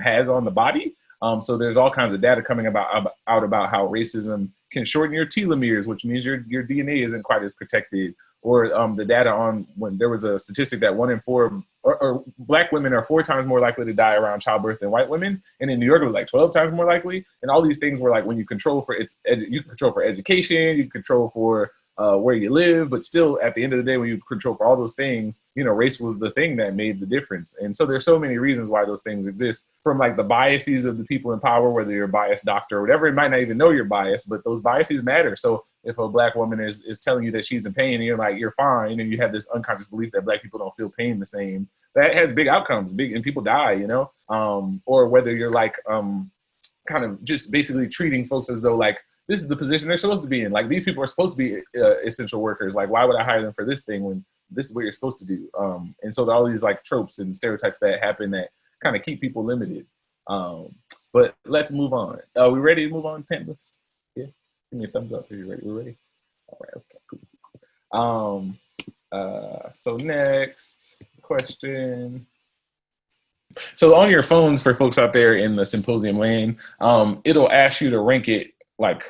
has on the body. So there's all kinds of data coming out about how racism can shorten your telomeres, which means your DNA isn't quite as protected. Or the data on when there was a statistic that 1 in 4 or Black women are 4 times more likely to die around childbirth than white women. And in New York, it was like 12 times more likely. And all these things were like when you control for you can control for education, you can control for where you live, but still at the end of the day, when you control for all those things, race was the thing that made the difference. And so there's so many reasons why those things exist, from like the biases of the people in power, whether you're a biased doctor or whatever, it might not even know you're biased, but those biases matter. So if a Black woman is telling you that she's in pain and you're like, you're fine, and you have this unconscious belief that Black people don't feel pain the same, that has big outcomes, and people die, or whether you're like kind of just basically treating folks as though like, this is the position they're supposed to be in. Like, these people are supposed to be essential workers. Like, why would I hire them for this thing when this is what you're supposed to do? And so all these like tropes and stereotypes that happen that kind of keep people limited. But let's move on. Are we ready to move on, panelists? Yeah, give me a thumbs up if you're ready. We're ready. All right. Okay. Cool. So next question. So on your phones, for folks out there in the Symposium lane, it'll ask you to rank it like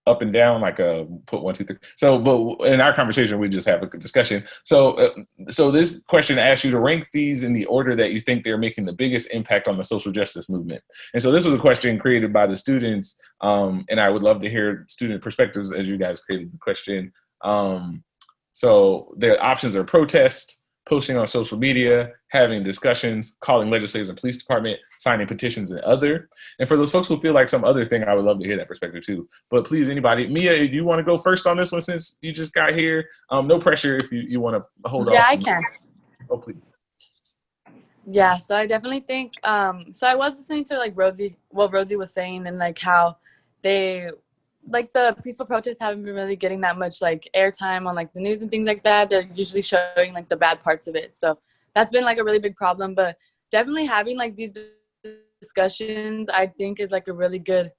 up and down, like put 1, 2, 3. So, but in our conversation, we just have a good discussion. So, so this question asks you to rank these in the order that you think they're making the biggest impact on the social justice movement. And so this was a question created by the students, and I would love to hear student perspectives as you guys created the question. So the options are protest, posting on social media, having discussions, calling legislators and police department, signing petitions, and other. And for those folks who feel like some other thing, I would love to hear that perspective too. But please, anybody, Mia, do you want to go first on this one since you just got here? No pressure if you want to hold on. Yeah, I can. Oh, please. Yeah, so I definitely think, so I was listening to like Rosie was saying, and like how they, like the peaceful protests haven't been really getting that much like airtime on like the news and things like that. They're usually showing like the bad parts of it. So that's been like a really big problem, but definitely having like these discussions, I think is like a really good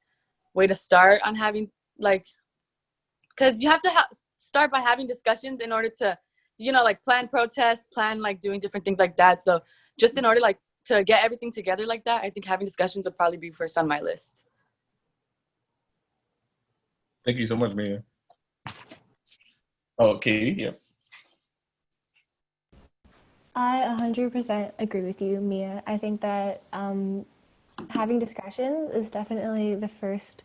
way to start on having like, cause you have to start by having discussions in order to, like plan protests, plan like doing different things like that. So just in order like to get everything together like that, I think having discussions would probably be first on my list. Thank you so much, Mia. Okay, yeah. I 100% agree with you, Mia. I think that having discussions is definitely the first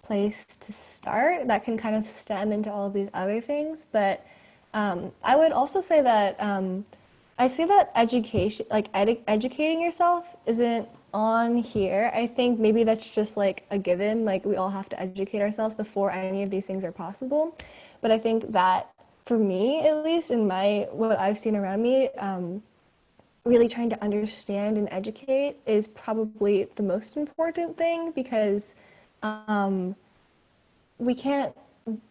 place to start. That can kind of stem into all of these other things. But I would also say that I see that education, like educating yourself isn't on here. I think maybe that's just like a given, like we all have to educate ourselves before any of these things are possible. But I think that for me, at least in what I've seen around me, really trying to understand and educate is probably the most important thing, because we can't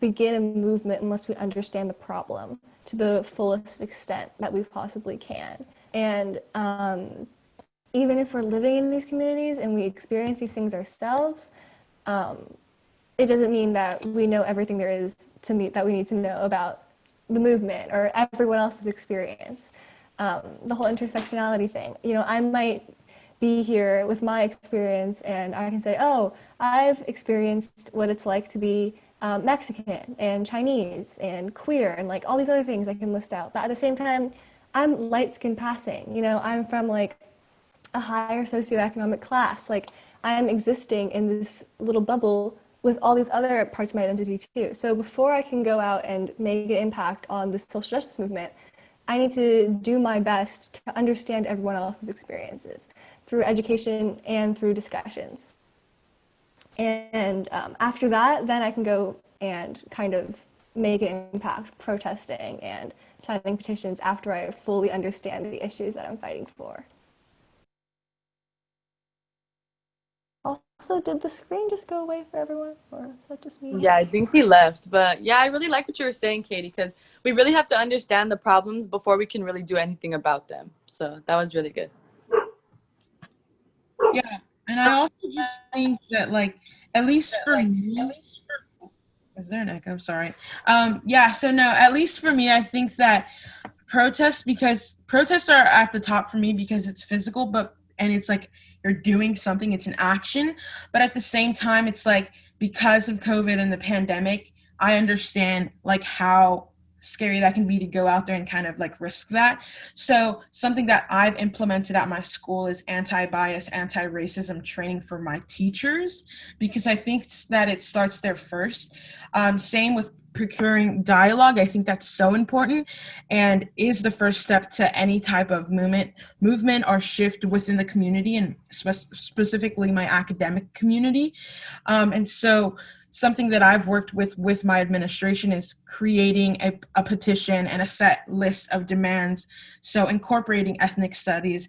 begin a movement unless we understand the problem to the fullest extent that we possibly can. And even if we're living in these communities and we experience these things ourselves, it doesn't mean that we know everything there is that we need to know about the movement or everyone else's experience. The whole intersectionality thing. I might be here with my experience, and I can say, oh, I've experienced what it's like to be Mexican and Chinese and queer and like all these other things I can list out. But at the same time, I'm light skin passing. You know, I'm from like a higher socioeconomic class. Like I'm existing in this little bubble with all these other parts of my identity too. So before I can go out and make an impact on the social justice movement, I need to do my best to understand everyone else's experiences through education and through discussions. And after that, then I can go and kind of make an impact protesting and signing petitions after I fully understand the issues that I'm fighting for. Also, did the screen just go away for everyone, or is that just me? Yeah, I think he left. But yeah, I really like what you were saying, Katie, because we really have to understand the problems before we can really do anything about them. So that was really good. Yeah, and I also just think that, like, at least for me, is there an echo? I'm sorry. Yeah, so no, at least for me, I think that because protests are at the top for me because it's physical, and it's like you're doing something, it's an action. But at the same time, it's like because of COVID and the pandemic, I understand like how scary that can be to go out there and kind of like risk that. So something that I've implemented at my school is anti-bias, anti-racism training for my teachers, because I think that it starts there first. Same with procuring dialogue. I think that's so important and is the first step to any type of movement or shift within the community, and specifically my academic community. And so something that I've worked with my administration is creating a petition and a set list of demands. So incorporating ethnic studies,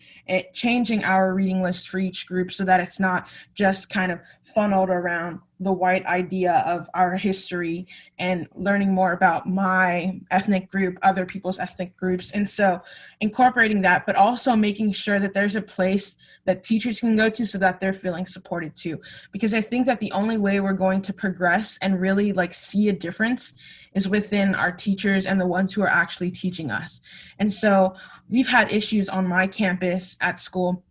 changing our reading list for each group so that it's not just kind of funneled around the white idea of our history, and learning more about my ethnic group, other people's ethnic groups. And so incorporating that, but also making sure that there's a place that teachers can go to so that they're feeling supported too. Because I think that the only way we're going to progress and really like see a difference is within our teachers and the ones who are actually teaching us. And so we've had issues on my campus at school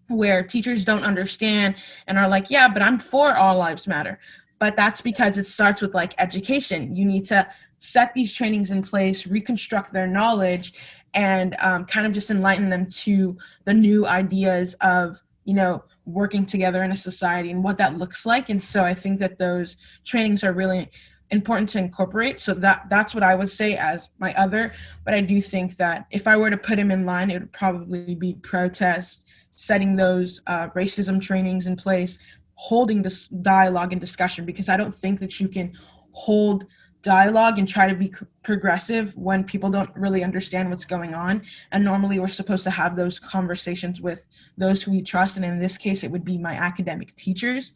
where teachers don't understand and are like, yeah, but I'm for all lives matter. But that's because it starts with like education. You need to set these trainings in place, reconstruct their knowledge, and kind of just enlighten them to the new ideas of, you know, working together in a society and what that looks like. And so I think that those trainings are really important to incorporate. So that's what I would say as my other. But I do think that if I were to put him in line, it would probably be protest, setting those racism trainings in place, holding this dialogue and discussion, because I don't think that you can hold dialogue and try to be progressive when people don't really understand what's going on. And normally we're supposed to have those conversations with those who we trust. And in this case, it would be my academic teachers.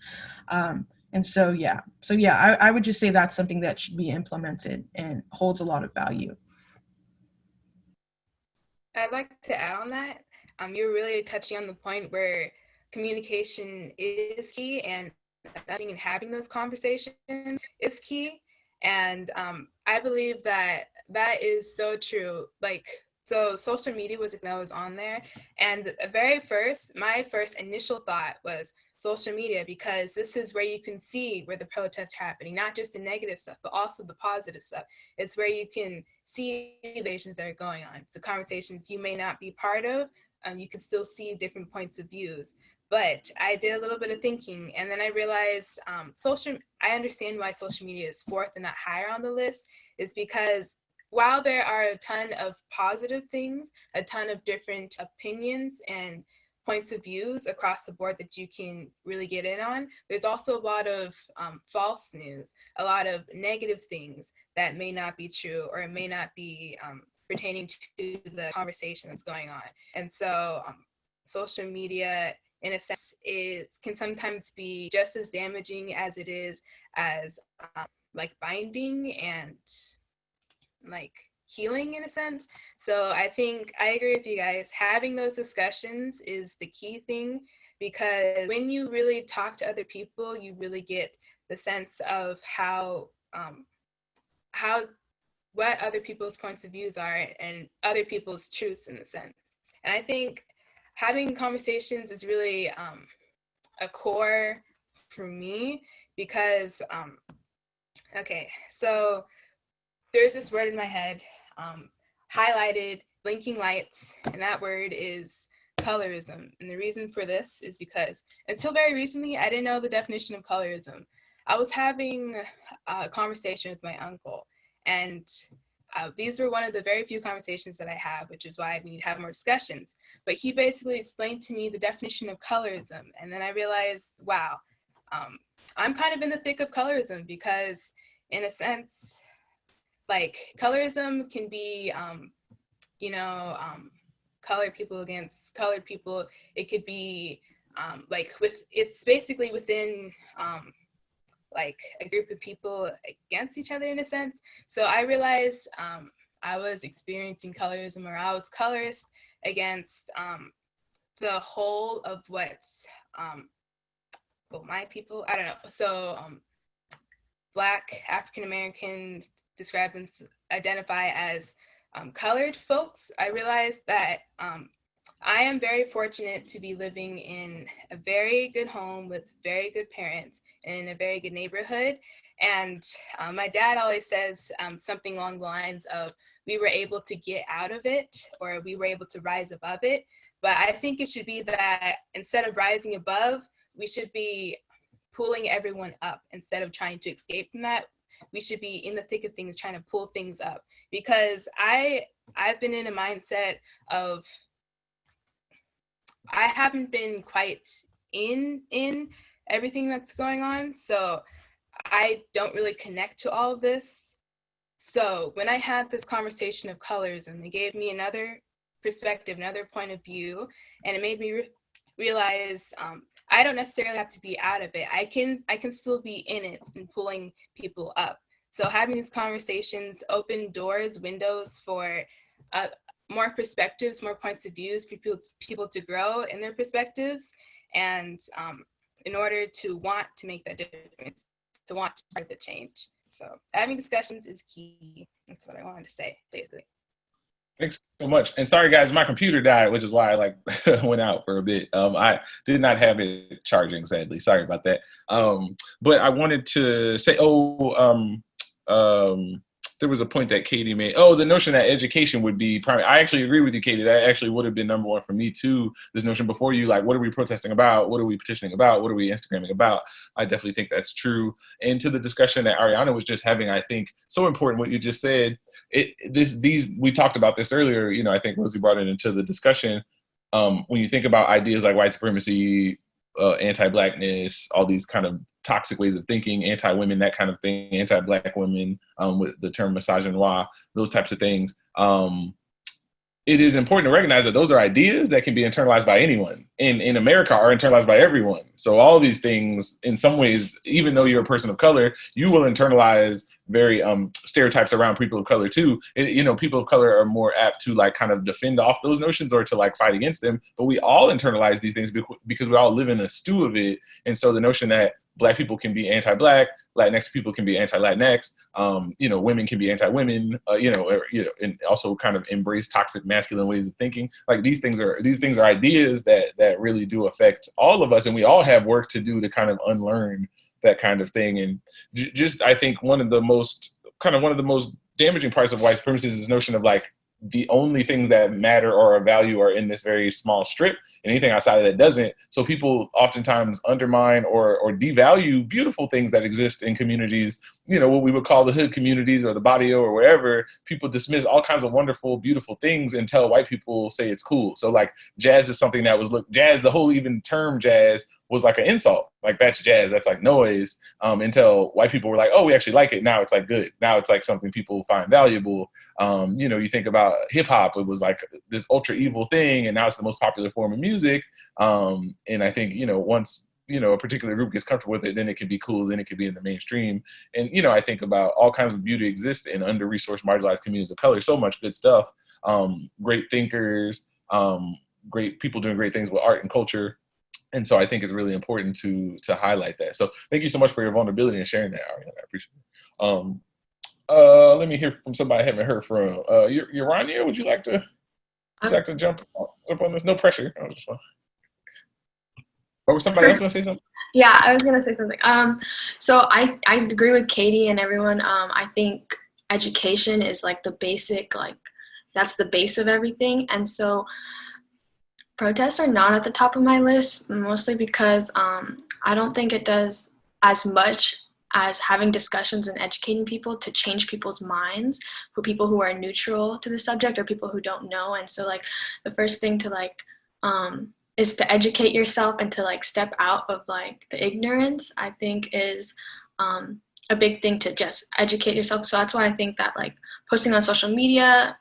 And so, yeah, I would just say that's something that should be implemented and holds a lot of value. I'd like to add on that. You're really touching on the point where communication is key, and having those conversations is key. And I believe that that is so true. Like, so social media was on there, and my first initial thought was social media, because this is where you can see where the protests are happening, not just the negative stuff, but also the positive stuff. It's where you can see the conversations that are going on, the conversations you may not be part of. You can still see different points of views. But I did a little bit of thinking, and then I realized I understand why social media is fourth and not higher on the list, is because while there are a ton of positive things, a ton of different opinions and points of views across the board that you can really get in on, there's also a lot of false news, a lot of negative things that may not be true or may not be pertaining to the conversation that's going on. And so social media, in a sense, can sometimes be just as damaging as it is as like binding and like healing in a sense. So I think I agree with you guys. Having those discussions is the key thing, because when you really talk to other people, you really get the sense of what other people's points of views are and other people's truths in a sense. And I think having conversations is really a core for me because, okay, so there's this word in my head, highlighted, blinking lights, and that word is colorism. And the reason for this is because until very recently, I didn't know the definition of colorism. I was having a conversation with my uncle, and these were one of the very few conversations that I have, which is why I need to have more discussions. But he basically explained to me the definition of colorism. And then I realized, wow, I'm kind of in the thick of colorism because in a sense, like colorism can be, colored people against colored people. It could be it's basically within like a group of people against each other in a sense. So I realized I was experiencing colorism, or I was colorist against the whole of what's, my people, I don't know. So Black, African-American, describe and identify as colored folks. I realized that I am very fortunate to be living in a very good home with very good parents and in a very good neighborhood. And my dad always says something along the lines of, we were able to get out of it, or we were able to rise above it. But I think it should be that instead of rising above, we should be pulling everyone up instead of trying to escape from that. We should be in the thick of things, trying to pull things up. Because I've been in a mindset of, I haven't been quite in everything that's going on. So I don't really connect to all of this. So when I had this conversation of colorism, it gave me another perspective, another point of view, and it made me realize I don't necessarily have to be out of it. I can still be in it and pulling people up. So having these conversations open doors, windows for more perspectives, more points of views for people to grow in their perspectives, and in order to want to make that difference, to want to start the change. So having discussions is key. That's what I wanted to say, basically. Thanks so much. And sorry, guys, my computer died, which is why I went out for a bit. I did not have it charging, sadly. Sorry about that. But I wanted to say, there was a point that Katie made. Oh, the notion that education would be primary. I actually agree with you, Katie. That actually would have been number one for me too. This notion before you, like, what are we protesting about? What are we petitioning about? What are we Instagramming about? I definitely think that's true. And to the discussion that Ariana was just having, I think so important what you just said. We talked about this earlier. I think Rosie brought it into the discussion. When you think about ideas like white supremacy, anti-Blackness, all these kind of toxic ways of thinking, anti-women, that kind of thing, anti-Black women, with the term misogynoir, those types of things. It is important to recognize that those are ideas that can be internalized by anyone, and in America are internalized by everyone. So all of these things, in some ways, even though you're a person of color, you will internalize very stereotypes around people of color too. People of color are more apt to like kind of defend off those notions or to like fight against them, but we all internalize these things because we all live in a stew of it. And so the notion that Black people can be anti-Black, Latinx people can be anti-Latinx, women can be anti-women, and also kind of embrace toxic masculine ways of thinking. Like these things are ideas that really do affect all of us, and we all have work to do to kind of unlearn that kind of thing. And just I think one of the most damaging parts of white supremacy is this notion of like the only things that matter or of value are in this very small strip, and anything outside of that doesn't. So people oftentimes undermine or devalue beautiful things that exist in communities, what we would call the hood communities or the barrio or wherever. People dismiss all kinds of wonderful, beautiful things until white people say it's cool. So like jazz is something that was jazz, the whole even term jazz was like an insult. Like that's jazz, that's like noise, until white people were like, oh, we actually like it. Now it's like good. Now it's like something people find valuable. You think about hip hop, it was like this ultra evil thing, and now it's the most popular form of music. And I think, once, a particular group gets comfortable with it, then it can be cool, then it can be in the mainstream. And, I think about all kinds of beauty exists in under-resourced, marginalized communities of color. So much good stuff, great thinkers, great people doing great things with art and culture. And so I think it's really important to highlight that. So thank you so much for your vulnerability and sharing that, Ariana. I appreciate it. Let me hear from somebody I haven't heard from. Urania, would you like to Would you like to jump on this? No pressure. Or was somebody else going to say something? Yeah, I was gonna say something. So I agree with Katie and everyone. I think education is like the basic, like that's the base of everything. And so protests are not at the top of my list, mostly because I don't think it does as much as having discussions and educating people to change people's minds for people who are neutral to the subject or people who don't know. And so like the first thing to like is to educate yourself and to like step out of like the ignorance, I think is a big thing, to just educate yourself. So that's why I think that like posting on social media,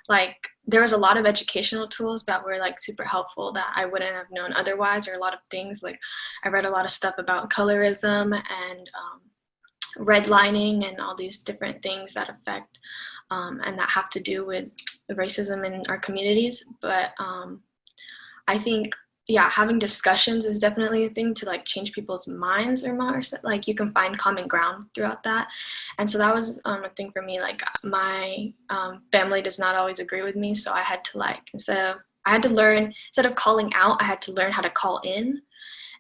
like there was a lot of educational tools that were like super helpful that I wouldn't have known otherwise, or a lot of things like I read a lot of stuff about colorism and redlining and all these different things that affect and that have to do with racism in our communities. But I think, yeah, having discussions is definitely a thing to like change people's minds, or more like you can find common ground throughout that. And so that was a thing for me. Like my family does not always agree with me, so I had to like instead of calling out, I had to learn how to call in,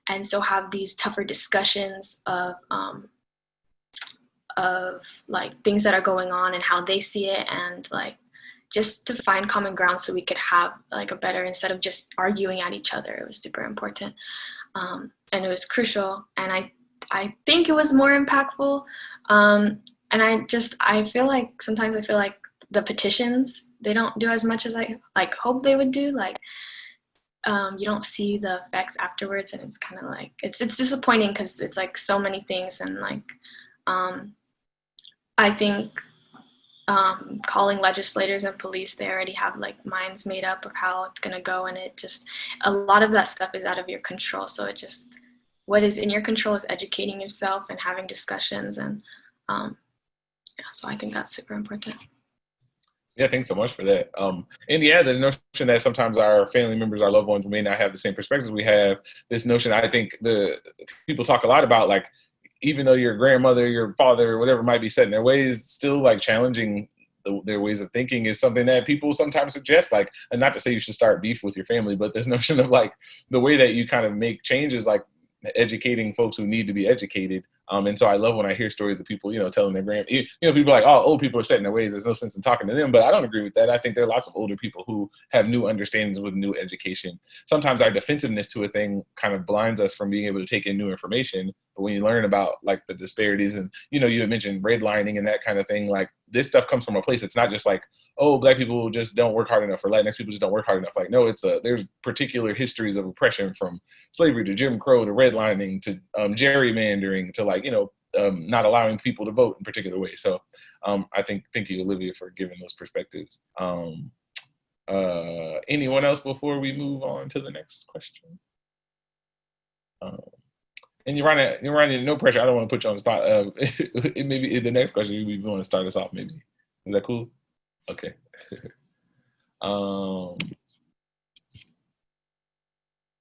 and so have these tougher discussions of like things that are going on and how they see it, and like just to find common ground so we could have like a better, instead of just arguing at each other. It was super important. And it was crucial. And I think it was more impactful. And I feel like sometimes I feel like the petitions, they don't do as much as I like hope they would do. Like you don't see the effects afterwards, and it's kind of like, it's disappointing because it's like so many things. And like, I think calling legislators and police, they already have like minds made up of how it's going to go, and it just, a lot of that stuff is out of your control. So it just, what is in your control is educating yourself and having discussions. And yeah, so I think that's super important. Yeah, thanks so much for that. And yeah, there's no notion that sometimes our family members, our loved ones may not have the same perspectives we have. This notion, I think the people talk a lot about, like, even though your grandmother, your father, or whatever might be set in their ways, still like challenging their ways of thinking is something that people sometimes suggest. Like, and not to say you should start beef with your family, but this notion of like the way that you kind of make changes, like educating folks who need to be educated. And so I love when I hear stories of people, telling their people are like, oh, old people are set in their ways, there's no sense in talking to them. But I don't agree with that. I think there are lots of older people who have new understandings with new education. Sometimes our defensiveness to a thing kind of blinds us from being able to take in new information. But when you learn about like the disparities and, you had mentioned redlining and that kind of thing, like this stuff comes from a place. It's not just like, oh, Black people just don't work hard enough, or Latinx people just don't work hard enough. Like, no, there's particular histories of oppression, from slavery to Jim Crow to redlining to gerrymandering to like, not allowing people to vote in particular ways. So thank you, Olivia, for giving those perspectives. Anyone else before we move on to the next question? And you're running, no pressure. I don't want to put you on the spot. Maybe the next question, we want to start us off, maybe. Is that cool? Okay.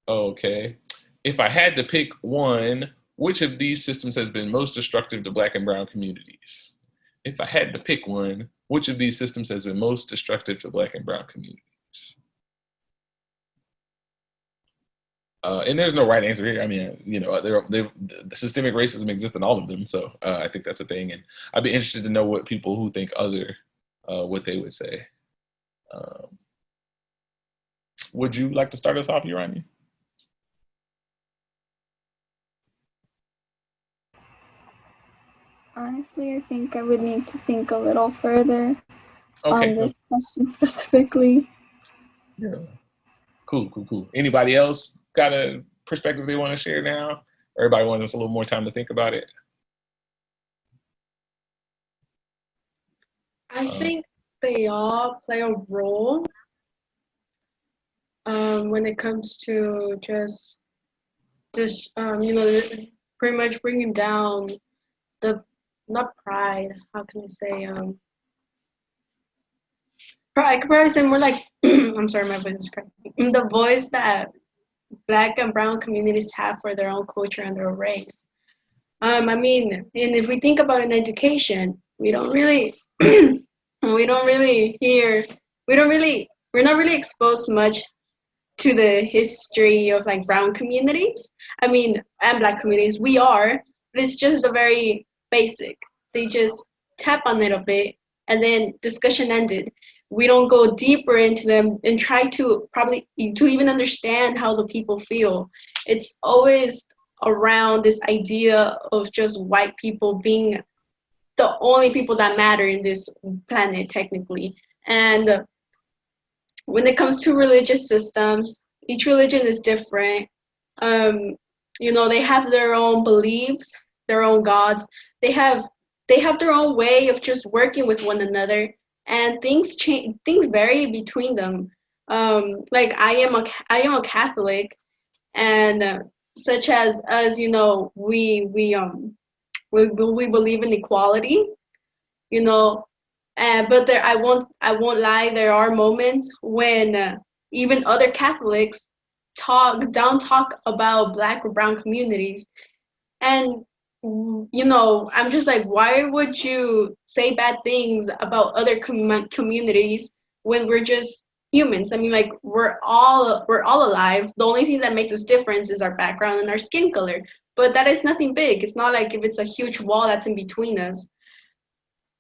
Okay. If I had to pick one, which of these systems has been most destructive to Black and Brown communities? If I had to pick one, which of these systems has been most destructive to Black and Brown communities? And there's no right answer here. I mean, the systemic racism exists in all of them. So I think that's a thing. And I'd be interested to know what people who think other, what they would say. Would you like to start us off, Urani? Honestly, I think I would need to think a little further on this question specifically. Yeah. Cool. Anybody else got a perspective they want to share now? Everybody wants a little more time to think about it. I think they all play a role when it comes to just pretty much bringing down not pride, how can I say, I could probably say more like, I'm sorry, my voice is cracking. The voice that Black and Brown communities have for their own culture and their race. I mean, and if we think about an education, we don't really we're not really exposed much to the history of like brown communities. I mean, and Black communities. We are, but it's just the very basic. They just tap on it a bit, and then discussion ended. We don't go deeper into them and try to even understand how the people feel. It's always around this idea of just white people being the only people that matter in this planet, technically. And when it comes to religious systems, each religion is different. They have their own beliefs, their own gods. They have their own way of just working with one another, and things change. Things vary between them. Like I am a Catholic, and such as we believe in equality, but I won't lie. There are moments when even other Catholics talk about Black or brown communities, and I'm just like, why would you say bad things about other communities when we're just humans? I mean, like, we're all alive. The only thing that makes us different is our background and our skin color, but that is nothing big. It's not like if it's a huge wall that's in between us.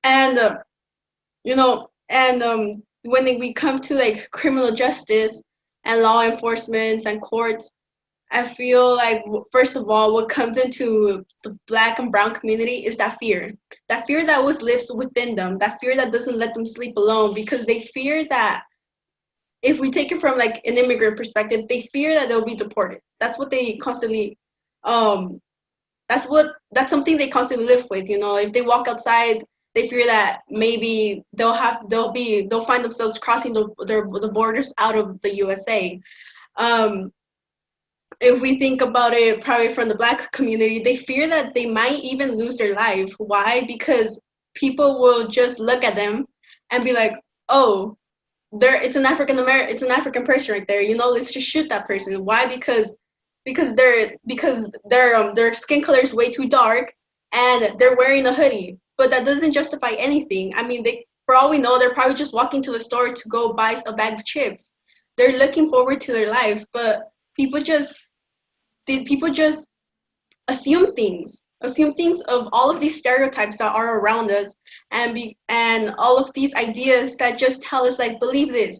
And when we come to like criminal justice and law enforcement and courts, I feel like, first of all, what comes into the Black and brown community is that fear that lives within them, that fear that doesn't let them sleep alone, because they fear that, if we take it from like an immigrant perspective, they fear that they'll be deported. That's what they constantly, that's something they constantly live with. If they walk outside, they fear that maybe they'll find themselves crossing the borders out of the USA. If we think about it, probably from the Black community, they fear that they might even lose their life. Why? Because people will just look at them and be like, oh, it's an African person right there. Let's just shoot that person. Why? Because their skin color is way too dark and they're wearing a hoodie. But that doesn't justify anything. I mean, for all we know, they're probably just walking to the store to go buy a bag of chips. They're looking forward to their life, but people just assume things of all of these stereotypes that are around us, and all of these ideas that just tell us, like, believe this.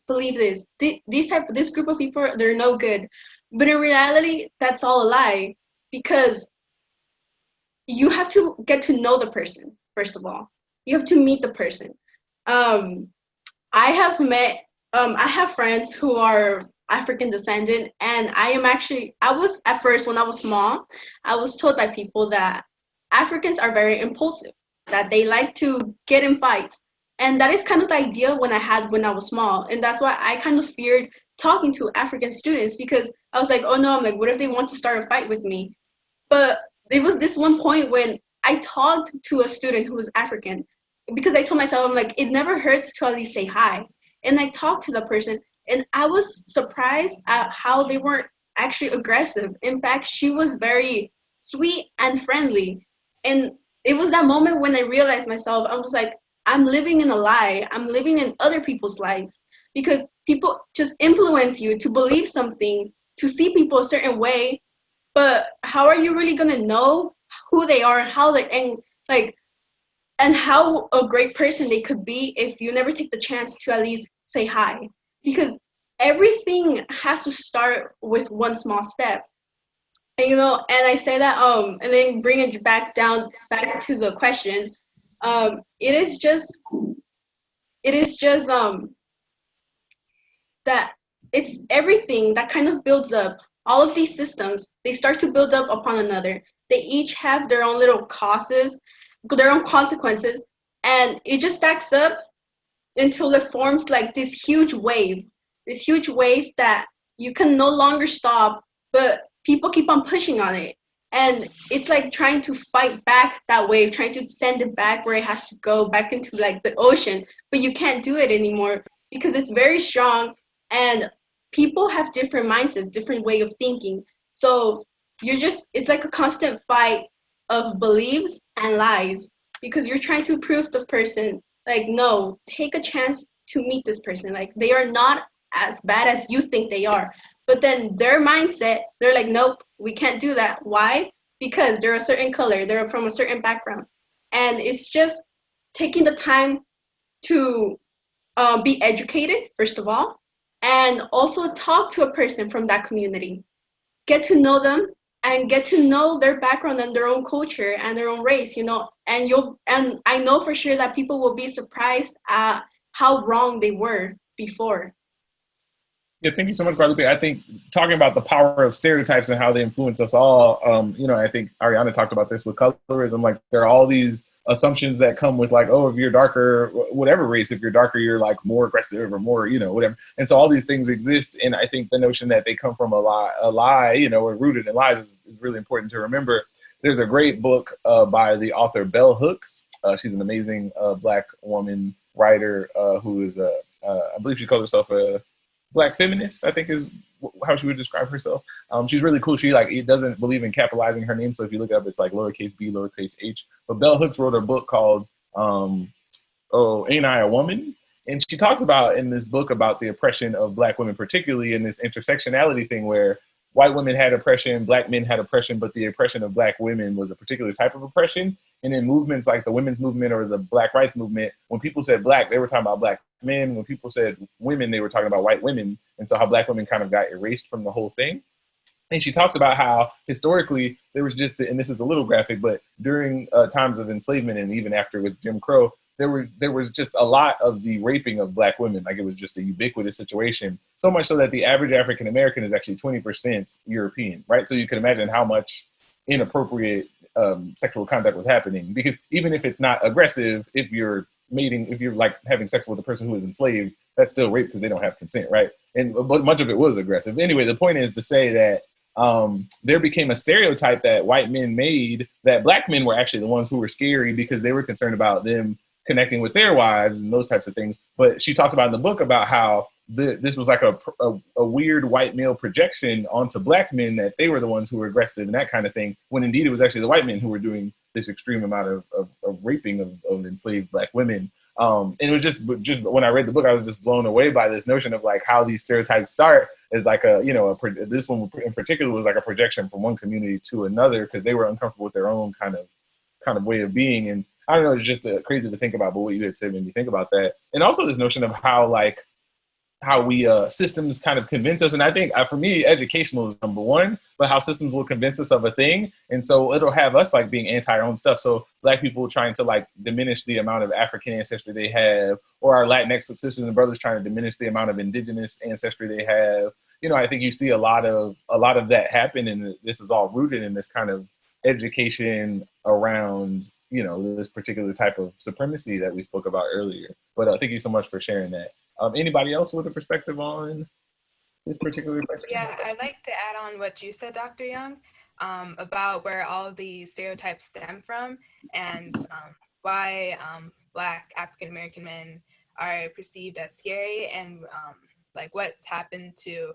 This group of people, they're no good. But in reality, that's all a lie, because you have to get to know the person. First of all, you have to meet the person. I have friends who are African descendant, and I was at first, when I was small, I was told by people that Africans are very impulsive, that they like to get in fights. And that is kind of the idea when I was small. And that's why I kind of feared talking to African students, because I was like, oh no, I'm like, what if they want to start a fight with me? But there was this one point when I talked to a student who was African, because I told myself, I'm like, it never hurts to at least say hi. And I talked to the person, and I was surprised at how they weren't actually aggressive. In fact, she was very sweet and friendly. And it was that moment when I realized myself, I was like, I'm living in a lie. I'm living in other people's lives, because people just influence you to believe something, to see people a certain way. But how are you really going to know who they are and how a great person they could be if you never take the chance to at least say hi? Because everything has to start with one small step. And and I say that and then bring it back to the question. It is just that it's everything that kind of builds up. All of these systems, they start to build up upon another. They each have their own little causes, their own consequences, and it just stacks up until it forms like this huge wave that you can no longer stop, but people keep on pushing on it. And it's like trying to fight back that wave, trying to send it back where it has to go, back into like the ocean, but you can't do it anymore because it's very strong, and people have different mindsets, different way of thinking. So it's like a constant fight of beliefs and lies, because you're trying to prove the person, like, no, take a chance to meet this person. Like, they are not as bad as you think they are. But then their mindset, they're like, nope, we can't do that. Why? Because they're a certain color, they're from a certain background. And it's just taking the time to be educated, first of all, and also talk to a person from that community. Get to know them and get to know their background and their own culture and their own race, and I know for sure that people will be surprised at how wrong they were before. Yeah, thank you so much, Guadalupe. I think talking about the power of stereotypes and how they influence us all, I think Ariana talked about this with colorism. Like, there are all these assumptions that come with, like, oh, if you're darker, whatever race, if you're darker, you're like more aggressive or more, whatever. And so all these things exist. And I think the notion that they come from a lie, or rooted in lies is really important to remember. There's a great book by the author Bell Hooks. She's an amazing Black woman writer who is, I believe she calls herself a Black feminist, I think is how she would describe herself. She's really cool. She doesn't believe in capitalizing her name. So if you look it up, it's like lowercase b, lowercase h. But Bell Hooks wrote a book called Ain't I a Woman? And she talks about in this book about the oppression of Black women, particularly in this intersectionality thing where white women had oppression, Black men had oppression, but the oppression of Black women was a particular type of oppression. And in movements like the women's movement or the Black rights movement, when people said Black, they were talking about Black men. When people said women, they were talking about white women. And so how Black women kind of got erased from the whole thing. And she talks about how historically there was just, and this is a little graphic, but during times of enslavement and even after with Jim Crow, there was just a lot of the raping of Black women. Like, it was just a ubiquitous situation. So much so that the average African American is actually 20% European, right? So you can imagine how much inappropriate sexual conduct was happening. Because even if it's not aggressive, if you're like having sex with a person who is enslaved, that's still rape because they don't have consent, right? But much of it was aggressive. Anyway, the point is to say that there became a stereotype that white men made that Black men were actually the ones who were scary because they were concerned about them connecting with their wives and those types of things. But she talks about in the book about how this was like a weird white male projection onto Black men, that they were the ones who were aggressive and that kind of thing, when indeed it was actually the white men who were doing this extreme amount of raping of enslaved Black women. And it was just when I read the book, I was just blown away by this notion of like how these stereotypes start as like this one in particular was like a projection from one community to another because they were uncomfortable with their own kind of way of being. And I don't know, it's just crazy to think about, but what you had said made me think about that. And also this notion of how we systems kind of convince us. And I think for me, educational is number one, but how systems will convince us of a thing. And so it'll have us like being anti our own stuff. So Black people trying to like diminish the amount of African ancestry they have, or our Latinx sisters and brothers trying to diminish the amount of indigenous ancestry they have. I think you see a lot of that happen. And this is all rooted in this kind of education around, this particular type of supremacy that we spoke about earlier. But thank you so much for sharing that. Anybody else with a perspective on this particular question? Yeah, I'd like to add on what you said, Dr. Young, about where all of these stereotypes stem from and why Black African-American men are perceived as scary and like what's happened to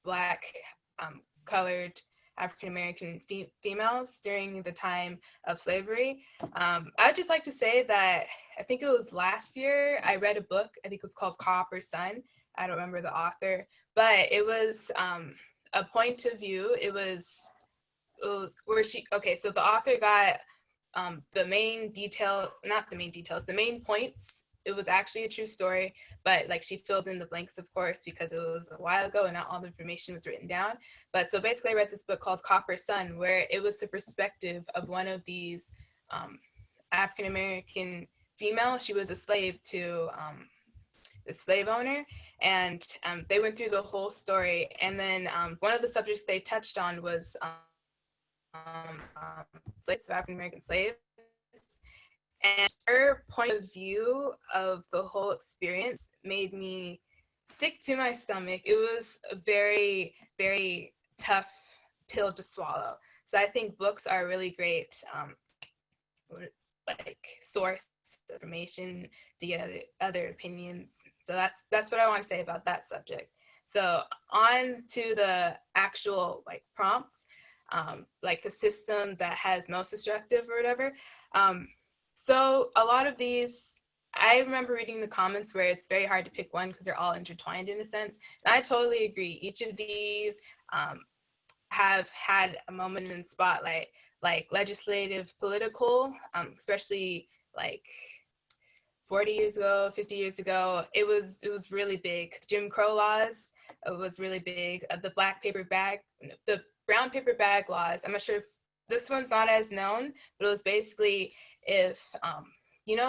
Black colored African-American females during the time of slavery. I would just like to say that I think it was last year, I read a book, I think it was called Copper Sun. I don't remember the author, but it was a point of view. It was where so the author got the main points. It was actually a true story, but like she filled in the blanks, of course, because it was a while ago and not all the information was written down. But so basically I read this book called Copper Sun, where it was the perspective of one of these African-American female. She was a slave to the slave owner, and they went through the whole story. And then one of the subjects they touched on was slaves, African-American slaves. And her point of view of the whole experience made me sick to my stomach. It was a very, very tough pill to swallow. So I think books are a really great source of information to get other opinions. So that's what I want to say about that subject. So on to the actual prompts, like the system that has most destructive or whatever. So a lot of these I remember reading the comments where it's very hard to pick one because they're all intertwined in a sense. And I totally agree. Each of these have had a moment in the spotlight, like legislative, political, especially like 40 years ago, 50 years ago, it was really big. Jim Crow laws, it was really big. The brown paper bag laws, I'm not sure if this one's not as known, but it was basically if,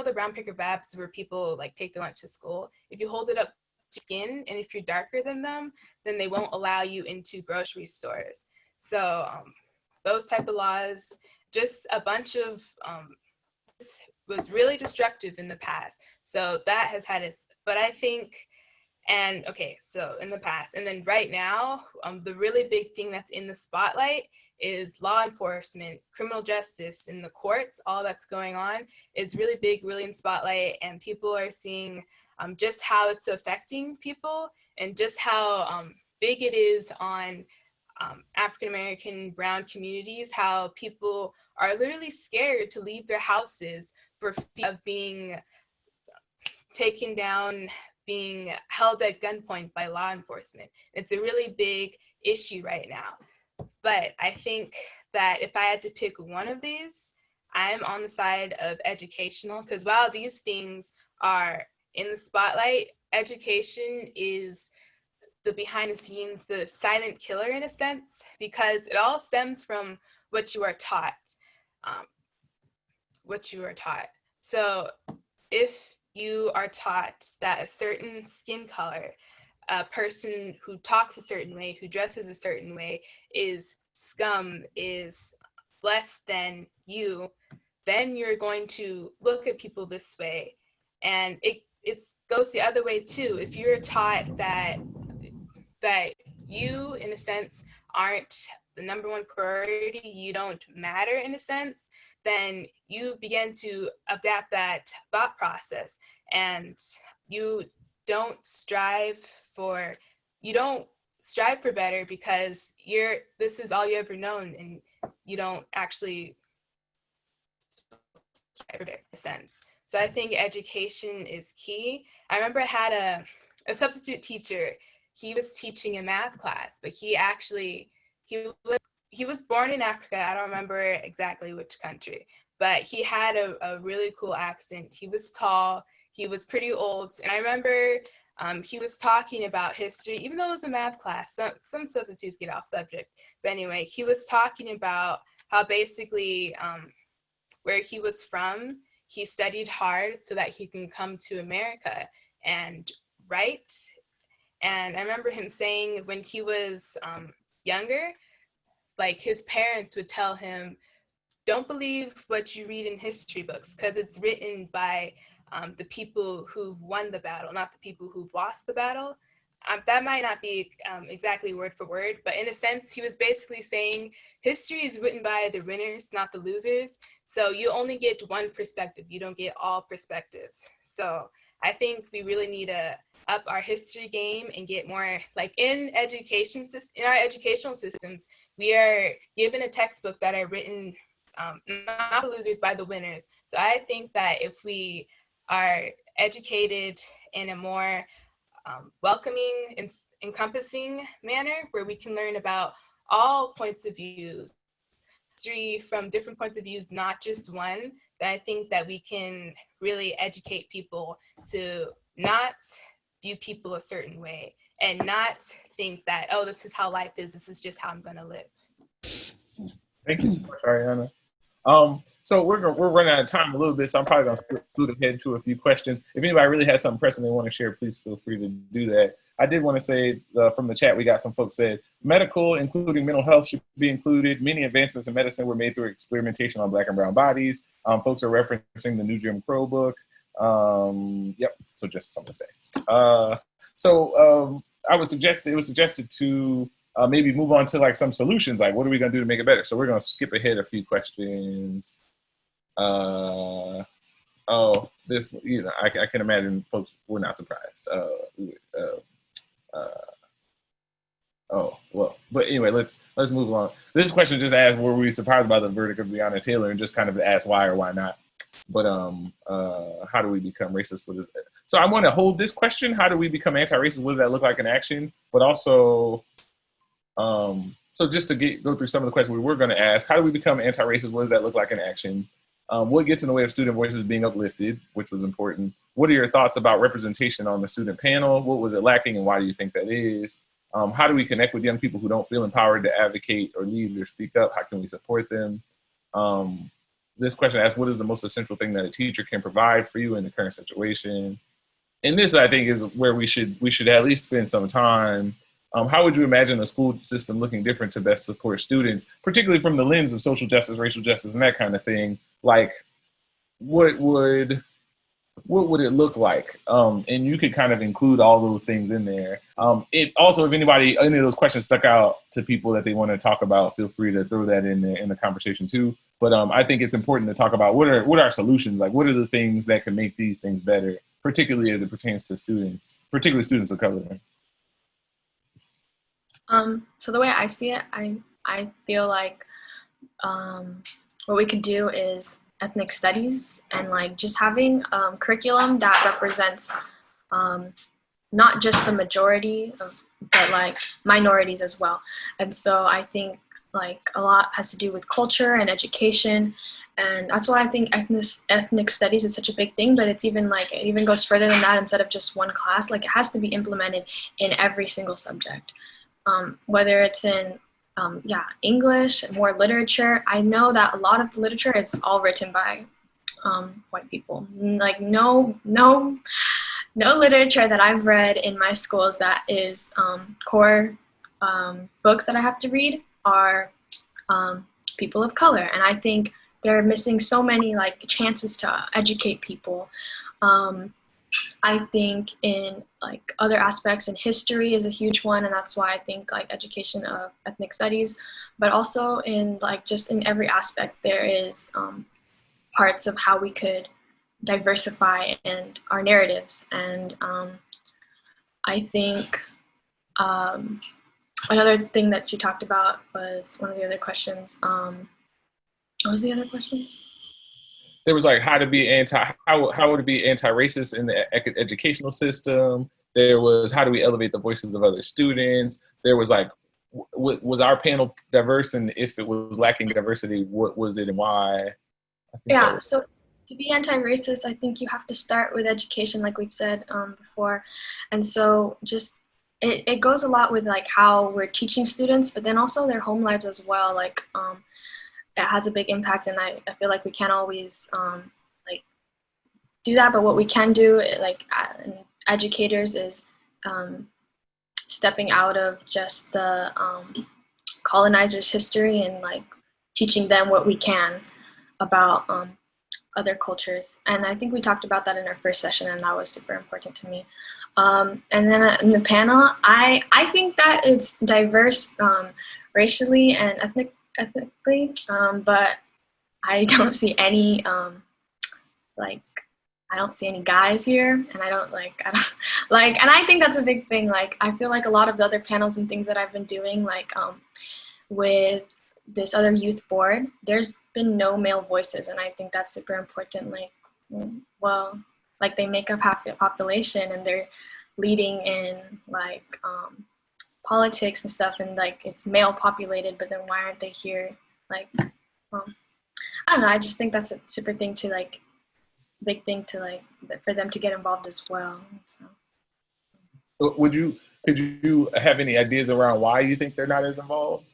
the brown paper bags where people like take their lunch to school, if you hold it up to skin and if you're darker than them, then they won't allow you into grocery stores. So those type of laws, just a bunch of, was really destructive in the past. So that has had its, but I think, and okay, so in the past, and then right now, the really big thing that's in the spotlight is law enforcement, criminal justice in the courts, all that's going on is really big, really in spotlight, and people are seeing just how it's affecting people and just how big it is on African-American, brown communities, how people are literally scared to leave their houses for fear of being taken down, being held at gunpoint by law enforcement. It's a really big issue right now. But I think that if I had to pick one of these, I'm on the side of educational, because while these things are in the spotlight, education is the behind the scenes, the silent killer in a sense, because it all stems from what you are taught. So if you are taught that a certain skin color, a person who talks a certain way, who dresses a certain way is scum, is less than you, then you're going to look at people this way. And it goes the other way too. If you're taught that you, in a sense, aren't the number one priority, you don't matter in a sense, then you begin to adapt that thought process, and you don't strive for better because this is all you ever known, and you don't actually strive for better in a sense. So I think education is key. I remember I had a substitute teacher. He was teaching a math class, but he was born in Africa. I don't remember exactly which country, but he had a really cool accent. He was tall, he was pretty old. And I remember he was talking about history, even though it was a math class, some substitutes get off subject. But anyway, he was talking about how basically where he was from, he studied hard so that he can come to America and write. And I remember him saying when he was younger, like his parents would tell him, don't believe what you read in history books because it's written by the people who've won the battle, not the people who've lost the battle. That might not be exactly word for word, but in a sense, he was basically saying history is written by the winners, not the losers. So you only get one perspective. You don't get all perspectives. So I think we really need to up our history game and get more, like in our educational systems, we are given a textbook that are written not the losers by the winners. So I think that if we are educated in a more welcoming and encompassing manner where we can learn about all points of views, history from different points of views, not just one, then I think that we can really educate people to not view people a certain way and not think that, oh, this is how life is, this is just how I'm gonna live. Thank you so much, Ariana. So we're running out of time a little bit, so I'm probably gonna scoot ahead to a few questions. If anybody really has something pressing they want to share, please feel free to do that. I did want to say from the chat, we got some folks said medical, including mental health, should be included. Many advancements in medicine were made through experimentation on Black and brown bodies. Folks are referencing the new Jim Crow book. Yep, so just something to say. It was suggested to maybe move on to like some solutions, like what are we gonna do to make it better? So we're gonna skip ahead a few questions. I can imagine folks were not surprised. But anyway, let's move along. This question just asked, were we surprised by the verdict of Breonna Taylor, and just kind of asked why or why not. But how do we become racist? So I want to hold this question: how do we become anti-racist? What does that look like in action? But also, so just to go through some of the questions we were going to ask: how do we become anti-racist? What does that look like in action? What gets in the way of student voices being uplifted, which was important? What are your thoughts about representation on the student panel? What was it lacking, and why do you think that is? How do we connect with young people who don't feel empowered to advocate or lead or speak up? How can we support them? This question asks, what is the most essential thing that a teacher can provide for you in the current situation? And this, I think, is where we should at least spend some time. How would you imagine a school system looking different to best support students, particularly from the lens of social justice, racial justice, and that kind of thing? Like, what would it look like? And you could kind of include all those things in there. It also, if any of those questions stuck out to people that they want to talk about, feel free to throw that in the conversation too. But I think it's important to talk about what are solutions, like what are the things that can make these things better, particularly as it pertains to students, particularly students of color. So the way I see it, I feel like what we could do is ethnic studies and like just having curriculum that represents not just the majority but like minorities as well. And so I think like a lot has to do with culture and education, and that's why I think ethnic studies is such a big thing. But it's even like it even goes further than that. Instead of just one class, like it has to be implemented in every single subject, whether it's in English, more literature. I know that a lot of the literature is all written by white people. Like no literature that I've read in my schools that is core books that I have to read are people of color. And I think they're missing so many like chances to educate people. I think in like other aspects in history is a huge one, and that's why I think like education of ethnic studies, but also in like just in every aspect there is parts of how we could diversify and our narratives. And I think another thing that you talked about was one of the other questions. What was the other questions? There was like how would it be anti-racist in the educational system? There was how do we elevate the voices of other students? There was like, was our panel diverse? And if it was lacking diversity, what was it and why? Yeah, so to be anti-racist, I think you have to start with education, like we've said before. And so just, it goes a lot with like how we're teaching students, but then also their home lives as well. Like, it has a big impact, and I feel like we can't always like do that, but what we can do like educators is stepping out of just the colonizers' history and like teaching them what we can about other cultures. And I think we talked about that in our first session, and that was super important to me. And then in the panel, I think that it's diverse racially and ethnically, but I don't see any I don't see any guys here, and I don't and I think that's a big thing. Like I feel like a lot of the other panels and things that I've been doing, like with this other youth board, there's been no male voices, and I think that's super important. Like, well, like they make up half the population, and they're leading in like politics and stuff, and like it's male populated, but then why aren't they here? Like, I don't know. I just think that's a super thing to like, big thing to like for them to get involved as well. So. Could you have any ideas around why you think they're not as involved?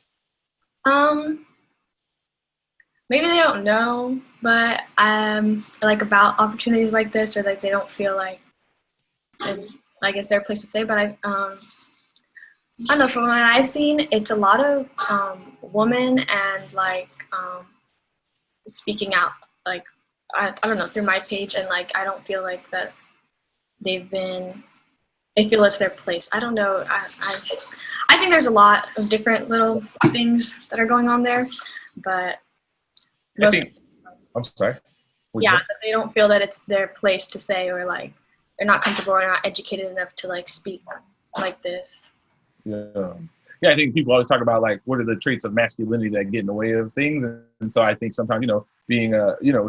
Maybe they don't know, but like about opportunities like this, or like they don't feel like it's their place to say. But I don't know, from what I've seen, it's a lot of women and like speaking out, like I don't know, through my page, and like I don't feel like that they feel it's their place. I don't know. I think there's a lot of different little things that are going on there, but I'm sorry. Yeah, that they don't feel that it's their place to say, or like they're not comfortable or not educated enough to like speak like this. Yeah, I think people always talk about like what are the traits of masculinity that get in the way of things, and And so I think sometimes, being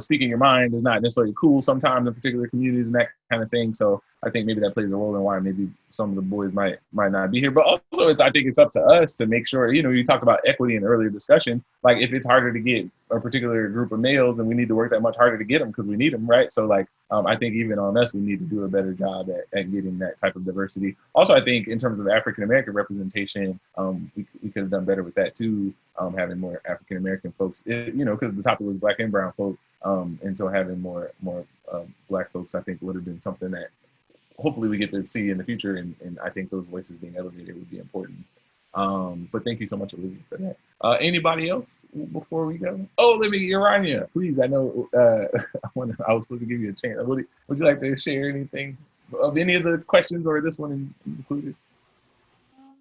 speaking your mind is not necessarily cool sometimes in particular communities and that kind of thing. So I think maybe that plays a role in why maybe some of the boys might not be here. But also I think it's up to us to make sure, you talked about equity in earlier discussions. Like if it's harder to get a particular group of males, then we need to work that much harder to get them because we need them, right? So I think even on us, we need to do a better job at getting that type of diversity. Also, I think in terms of African-American representation, we could have done better with that too, having more African-American folks, because the topic was Black and brown folk. And so having more Black folks, I think would have been something that hopefully we get to see in the future. And I think those voices being elevated would be important. But thank you so much, Olivia, for that. Anybody else before we go? Oh, let me, Urania, please. I know I was supposed to give you a chance. Would you like to share anything of any of the questions or this one included?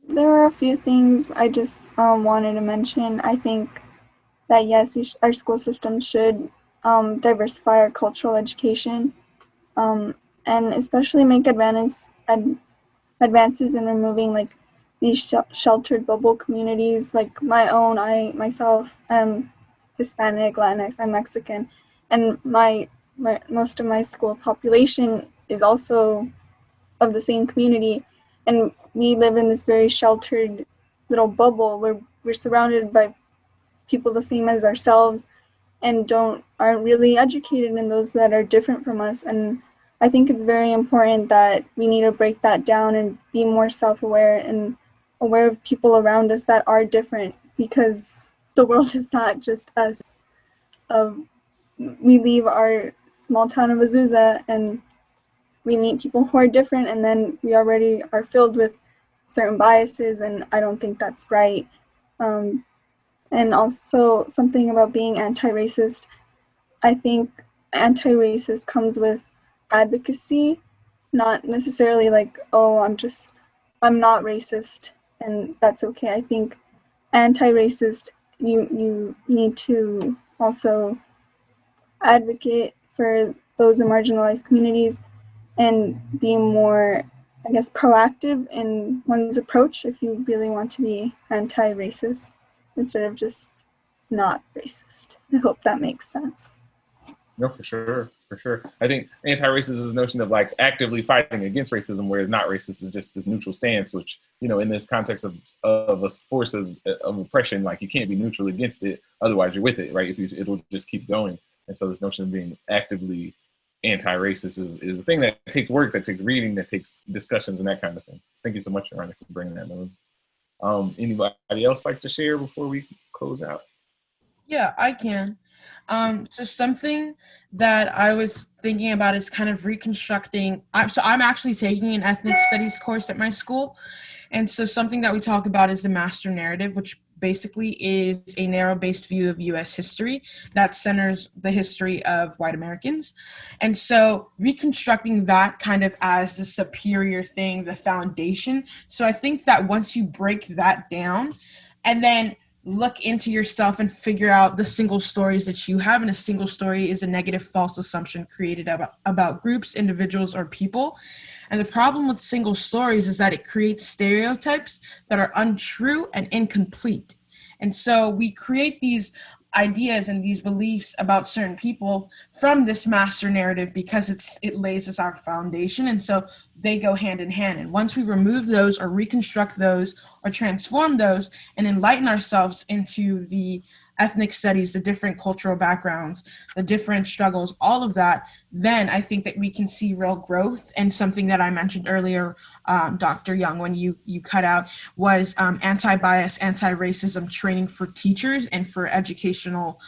There were a few things I just wanted to mention. I think that yes, our school system should diversify our cultural education, and especially make advances in removing these sheltered bubble communities. Like I myself am Hispanic, Latinx, I'm Mexican, and my most of my school population is also of the same community, and we live in this very sheltered little bubble where we're surrounded by people the same as ourselves and aren't really educated in those that are different from us. And I think it's very important that we need to break that down and be more self-aware and aware of people around us that are different, because the world is not just us. We leave our small town of Azusa and we meet people who are different, and then we already are filled with certain biases, and I don't think that's right. And also something about being anti-racist. I think anti-racist comes with advocacy, not necessarily I'm not racist and that's okay. I think anti-racist, you need to also advocate for those in marginalized communities and be more, I guess, proactive in one's approach if you really want to be anti-racist instead of just not racist. I hope that makes sense. No, for sure. I think anti-racist is this notion of actively fighting against racism, whereas not racist is just this neutral stance, which, in this context of a force of oppression, you can't be neutral against it, otherwise you're with it, right? It'll just keep going. And so this notion of being actively anti-racist is a thing that takes work, that takes reading, that takes discussions and that kind of thing. Thank you so much, Rhonda, for bringing that on. Anybody else like to share before we close out? Yeah, I can. So something that I was thinking about is kind of reconstructing. I'm actually taking an ethnic studies course at my school. And so something that we talk about is the master narrative, which basically is a narrow-based view of U.S. history that centers the history of white Americans. And so reconstructing that kind of as the superior thing, the foundation. So I think that once you break that down and then look into yourself and figure out the single stories that you have, and a single story is a negative false assumption created about groups, individuals, or people. And the problem with single stories is that it creates stereotypes that are untrue and incomplete. And so we create these ideas and these beliefs about certain people from this master narrative because it lays as our foundation. And so they go hand in hand. And once we remove those or reconstruct those or transform those and enlighten ourselves into the ethnic studies, the different cultural backgrounds, the different struggles, all of that, then I think that we can see real growth. And something that I mentioned earlier, Dr. Young, when you cut out, was anti-bias, anti-racism training for teachers and for educational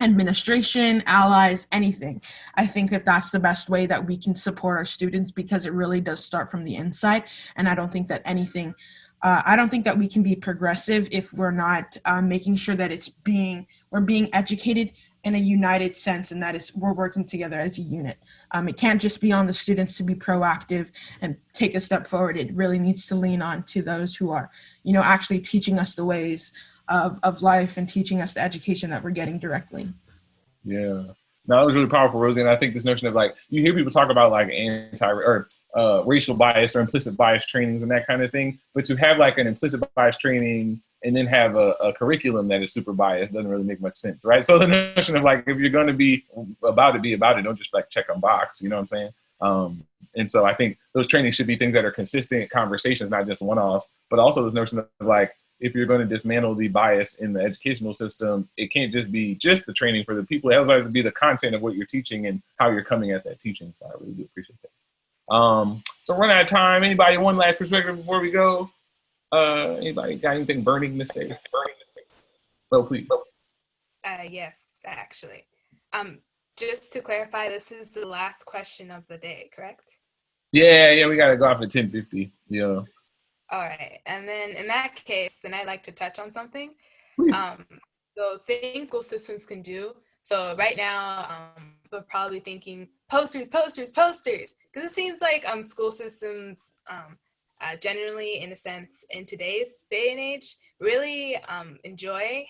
administration, allies, anything. I think that that's the best way that we can support our students, because it really does start from the inside. And I don't think that I don't think that we can be progressive if we're not making sure that we're being educated in a united sense, and that is we're working together as a unit. It can't just be on the students to be proactive and take a step forward. It really needs to lean on to those who are, actually teaching us the ways of life and teaching us the education that we're getting directly. Yeah. No, that was really powerful, Rosie. And I think this notion of you hear people talk about racial bias or implicit bias trainings and that kind of thing, but to have an implicit bias training and then have a curriculum that is super biased doesn't really make much sense, right? So the notion of like, if you're going to be about it, don't just like check a box, you know what I'm saying? And so I think those trainings should be things that are consistent conversations, not just one-offs, but also this notion of like, if you're going to dismantle the bias in the educational system, it can't just be just the training for the people. It also has to be the content of what you're teaching and how you're coming at that teaching. So I really do appreciate that. So we're running out of time. Anybody, one last perspective before we go? Anybody got anything burning to say? Well, please. Yes, actually. Just to clarify, this is the last question of the day, correct? Yeah, we gotta go off at 10:50. Yeah. All right, and then in that case, then I'd like to touch on something. So things school systems can do. So right now, we're probably thinking posters, because it seems like school systems generally, in a sense, in today's day and age, really enjoy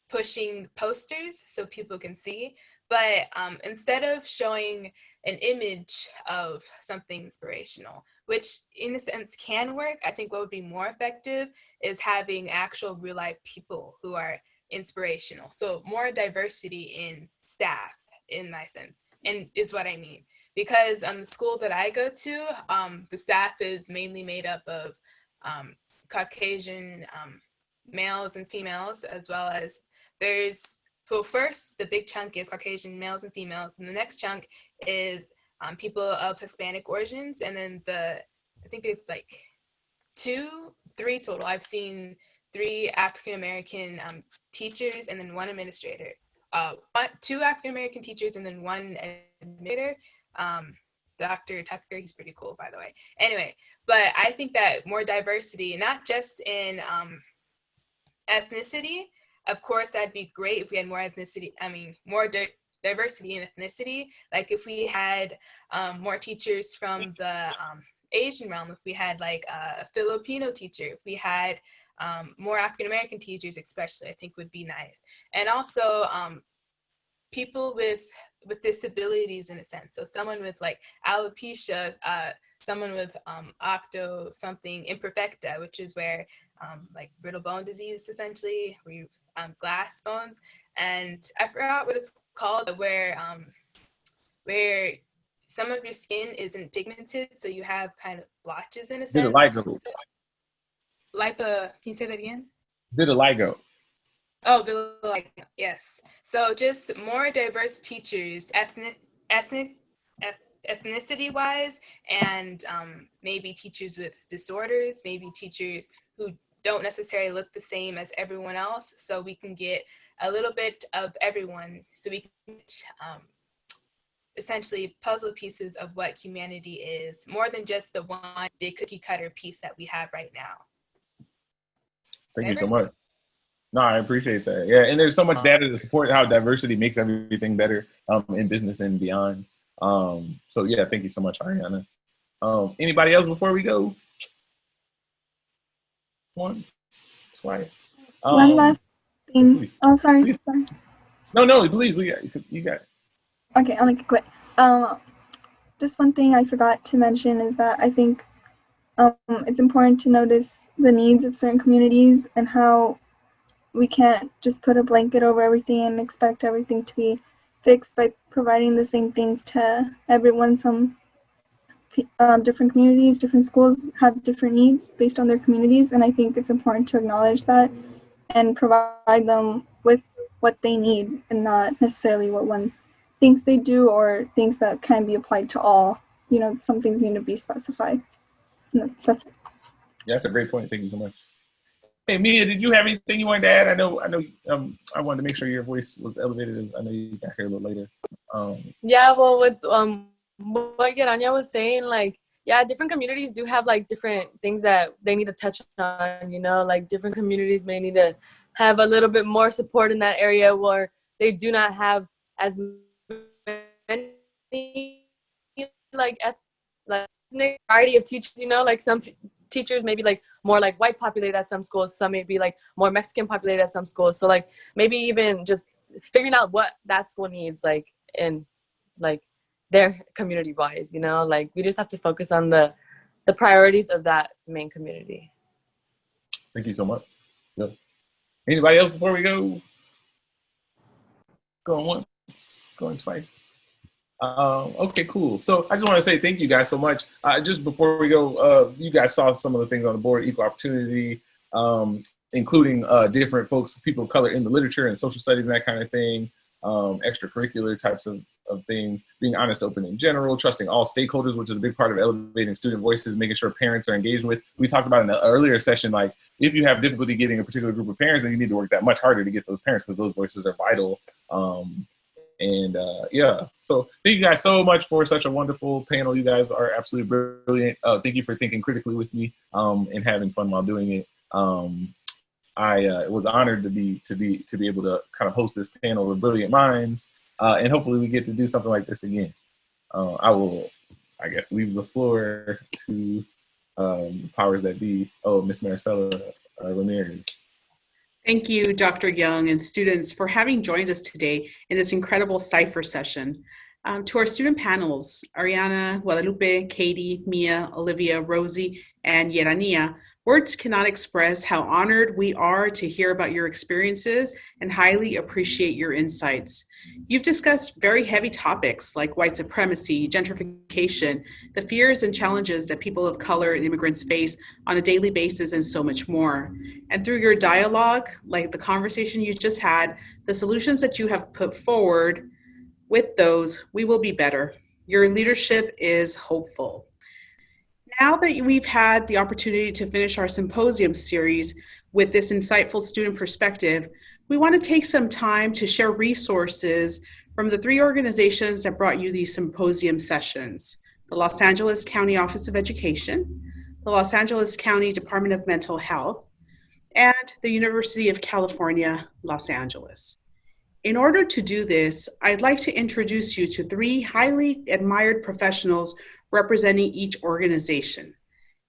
pushing posters so people can see. But instead of showing an image of something inspirational, which in a sense can work, I think what would be more effective is having actual real life people who are inspirational. So more diversity in staff, in my sense, and is what I mean. Because the school that I go to, the staff is mainly made up of Caucasian males and females, as well as first, the big chunk is Caucasian males and females, and the next chunk is people of Hispanic origins, and then I think there's like 3 total. I've seen 3 African-American teachers and then 1 administrator. 2 African-American teachers and then 1 administrator. Dr. Tucker, he's pretty cool, by the way. Anyway, but I think that more diversity, not just in ethnicity. Of course, that'd be great if we had more diversity in ethnicity. Like if we had more teachers from the Asian realm, if we had like a Filipino teacher, if we had more African-American teachers especially, I think would be nice. And also people with disabilities in a sense. So someone with like alopecia, someone with octo something imperfecta, which is where like brittle bone disease essentially, where you glass bones, and I forgot what it's called, where some of your skin isn't pigmented, so you have kind of blotches in a sense. Vitiligo. Can you say that again? Vitiligo. Oh, vitiligo, yes. So just more diverse teachers, ethnicity-wise, and maybe teachers with disorders, maybe teachers who don't necessarily look the same as everyone else, so we can get a little bit of everyone, so we can essentially puzzle pieces of what humanity is, more than just the one big cookie cutter piece that we have right now. Thank you so much. No, I appreciate that. Yeah, and there's so much data to support how diversity makes everything better in business and beyond. So yeah, thank you so much, Ariana. Anybody else before we go? Once, twice. One last thing. Please. Oh, sorry. Please. Sorry. No, please. You got it. Okay, I'll make it quick. Just one thing I forgot to mention is that I think it's important to notice the needs of certain communities and how we can't just put a blanket over everything and expect everything to be fixed by providing the same things to everyone. Some different communities, different schools have different needs based on their communities, and I think it's important to acknowledge that and provide them with what they need and not necessarily what one thinks they do or things that can be applied to all. You know, some things need to be specified. No, that's it. Yeah, that's a great point. Thank you so much. Hey, Mia, did you have anything you wanted to add? I know. I wanted to make sure your voice was elevated. I know you got here a little later. Yeah, well, with what Gerania was saying, like, yeah, different communities do have like different things that they need to touch on. You know, like different communities may need to have a little bit more support in that area where they do not have as many like variety of teachers. You know, like some teachers may be like more like white populated at some schools, some may be like more Mexican populated at some schools. So like maybe even just figuring out what that school needs, like in like their community wise, you know, like we just have to focus on the priorities of that main community. Thank you so much. Yep. Anybody else before we go? Going once, going twice. Okay, cool. So I just want to say thank you guys so much. Just before we go, you guys saw some of the things on the board: equal opportunity, including different folks, people of color in the literature and social studies and that kind of thing, extracurricular types of things, being honest, open in general, trusting all stakeholders, which is a big part of elevating student voices, making sure parents are engaged with. We talked about in the earlier session, like if you have difficulty getting a particular group of parents, then you need to work that much harder to get those parents because those voices are vital. Yeah, so thank you guys so much for such a wonderful panel. You guys are absolutely brilliant. Thank you for thinking critically with me and having fun while doing it. I was honored to be able to kind of host this panel of brilliant minds, and hopefully we get to do something like this again. I will, I guess, leave the floor to powers that be. Oh, Miss Maricela Ramirez. Thank you, Dr. Young and students, for having joined us today in this incredible Cypher session. To our student panels, Ariana, Guadalupe, Katie, Mia, Olivia, Rosie, and Yerania, words cannot express how honored we are to hear about your experiences and highly appreciate your insights. You've discussed very heavy topics like white supremacy, gentrification, the fears and challenges that people of color and immigrants face on a daily basis, and so much more. And through your dialogue, like the conversation you just had, the solutions that you have put forward, with those, we will be better. Your leadership is hopeful. Now that we've had the opportunity to finish our symposium series with this insightful student perspective, we want to take some time to share resources from the 3 organizations that brought you these symposium sessions: the Los Angeles County Office of Education, the Los Angeles County Department of Mental Health, and the University of California, Los Angeles. In order to do this, I'd like to introduce you to 3 highly admired professionals representing each organization.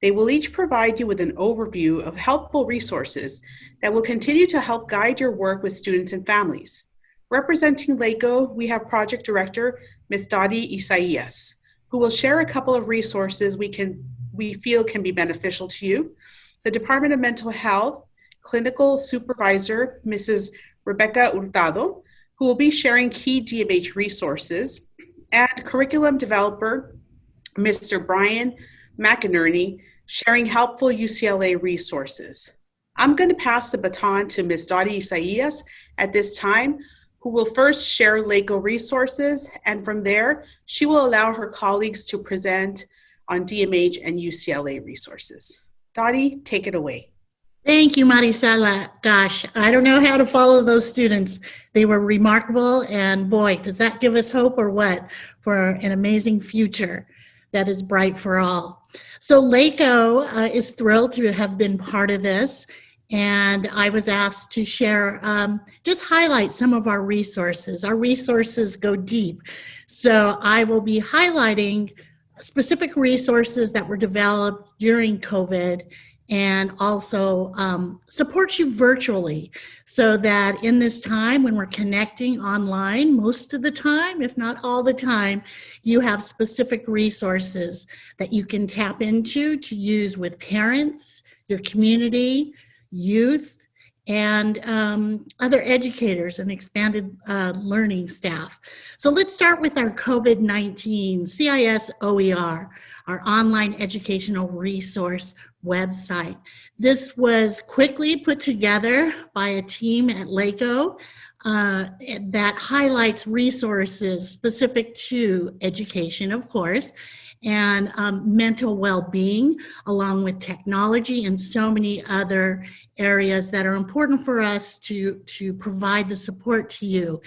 They will each provide you with an overview of helpful resources that will continue to help guide your work with students and families. Representing LACO, we have Project Director, Ms. Dottie Isaias, who will share a couple of resources we feel can be beneficial to you. The Department of Mental Health, Clinical Supervisor, Mrs. Rebecca Hurtado, who will be sharing key DMH resources, and Curriculum Developer, Mr. Brian Mcinerney, sharing helpful UCLA resources. I'm going to pass the baton to Ms. Dottie Isaias at this time, who will first share LACO resources, and from there, she will allow her colleagues to present on DMH and UCLA resources. Dottie, take it away. Thank you, Maricela. Gosh, I don't know how to follow those students. They were remarkable, and boy, does that give us hope or what for an amazing future that is bright for all. So LACO is thrilled to have been part of this, and I was asked to share, just highlight some of our resources. Our resources go deep. So I will be highlighting specific resources that were developed during COVID and also support you virtually, so that in this time when we're connecting online most of the time, if not all the time, you have specific resources that you can tap into to use with parents, your community, youth, and other educators and expanded learning staff. So let's start with our COVID-19 CIS OER, our online educational resource website. This was quickly put together by a team at LACO that highlights resources specific to education, of course, and mental well-being, along with technology and so many other areas that are important for us to provide the support to you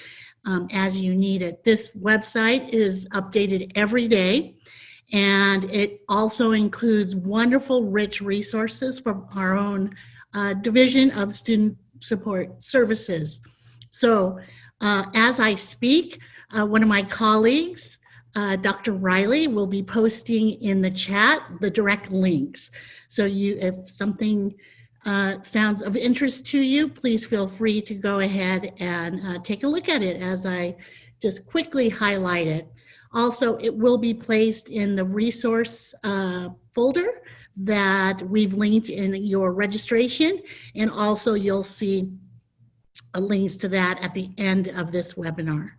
as you need it. This website is updated every day, and it also includes wonderful, rich resources from our own Division of Student Support Services. So as I speak, one of my colleagues, Dr. Riley, will be posting in the chat the direct links. So if something sounds of interest to you, please feel free to go ahead and take a look at it as I just quickly highlight it. Also, it will be placed in the resource folder that we've linked in your registration, and also you'll see links to that at the end of this webinar.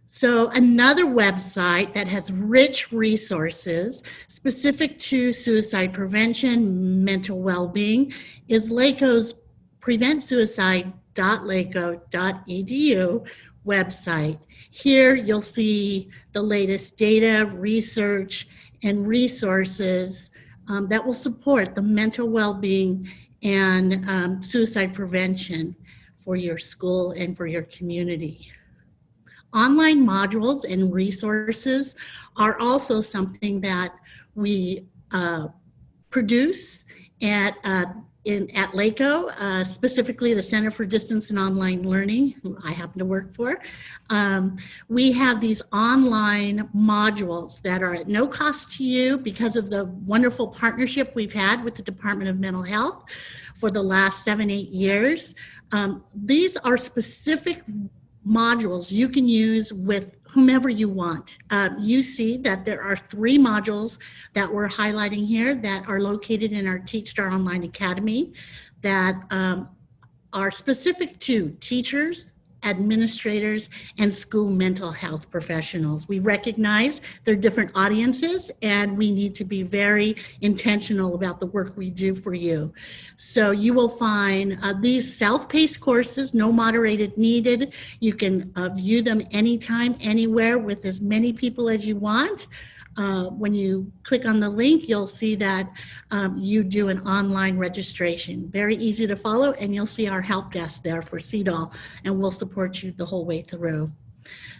So another website that has rich resources specific to suicide prevention, mental well-being, is LACO's preventsuicide.laco.edu website. Here you'll see the latest data, research, and resources that will support the mental well-being and suicide prevention for your school and for your community. Online modules and resources are also something that we produce at LACO, specifically the Center for Distance and Online Learning, who I happen to work for. We have these online modules that are at no cost to you because of the wonderful partnership we've had with the Department of Mental Health for the last 7-8 years. These are specific modules you can use with whomever you want. You see that there are 3 modules that we're highlighting here that are located in our TeachStar Online Academy that are specific to teachers, administrators, and school mental health professionals. We recognize there are different audiences, and we need to be very intentional about the work we do for you. So you will find these self-paced courses, no moderated needed. You can view them anytime, anywhere, with as many people as you want. When you click on the link, you'll see that you do an online registration. Very easy to follow, and you'll see our help desk there for CEDAW, and we'll support you the whole way through.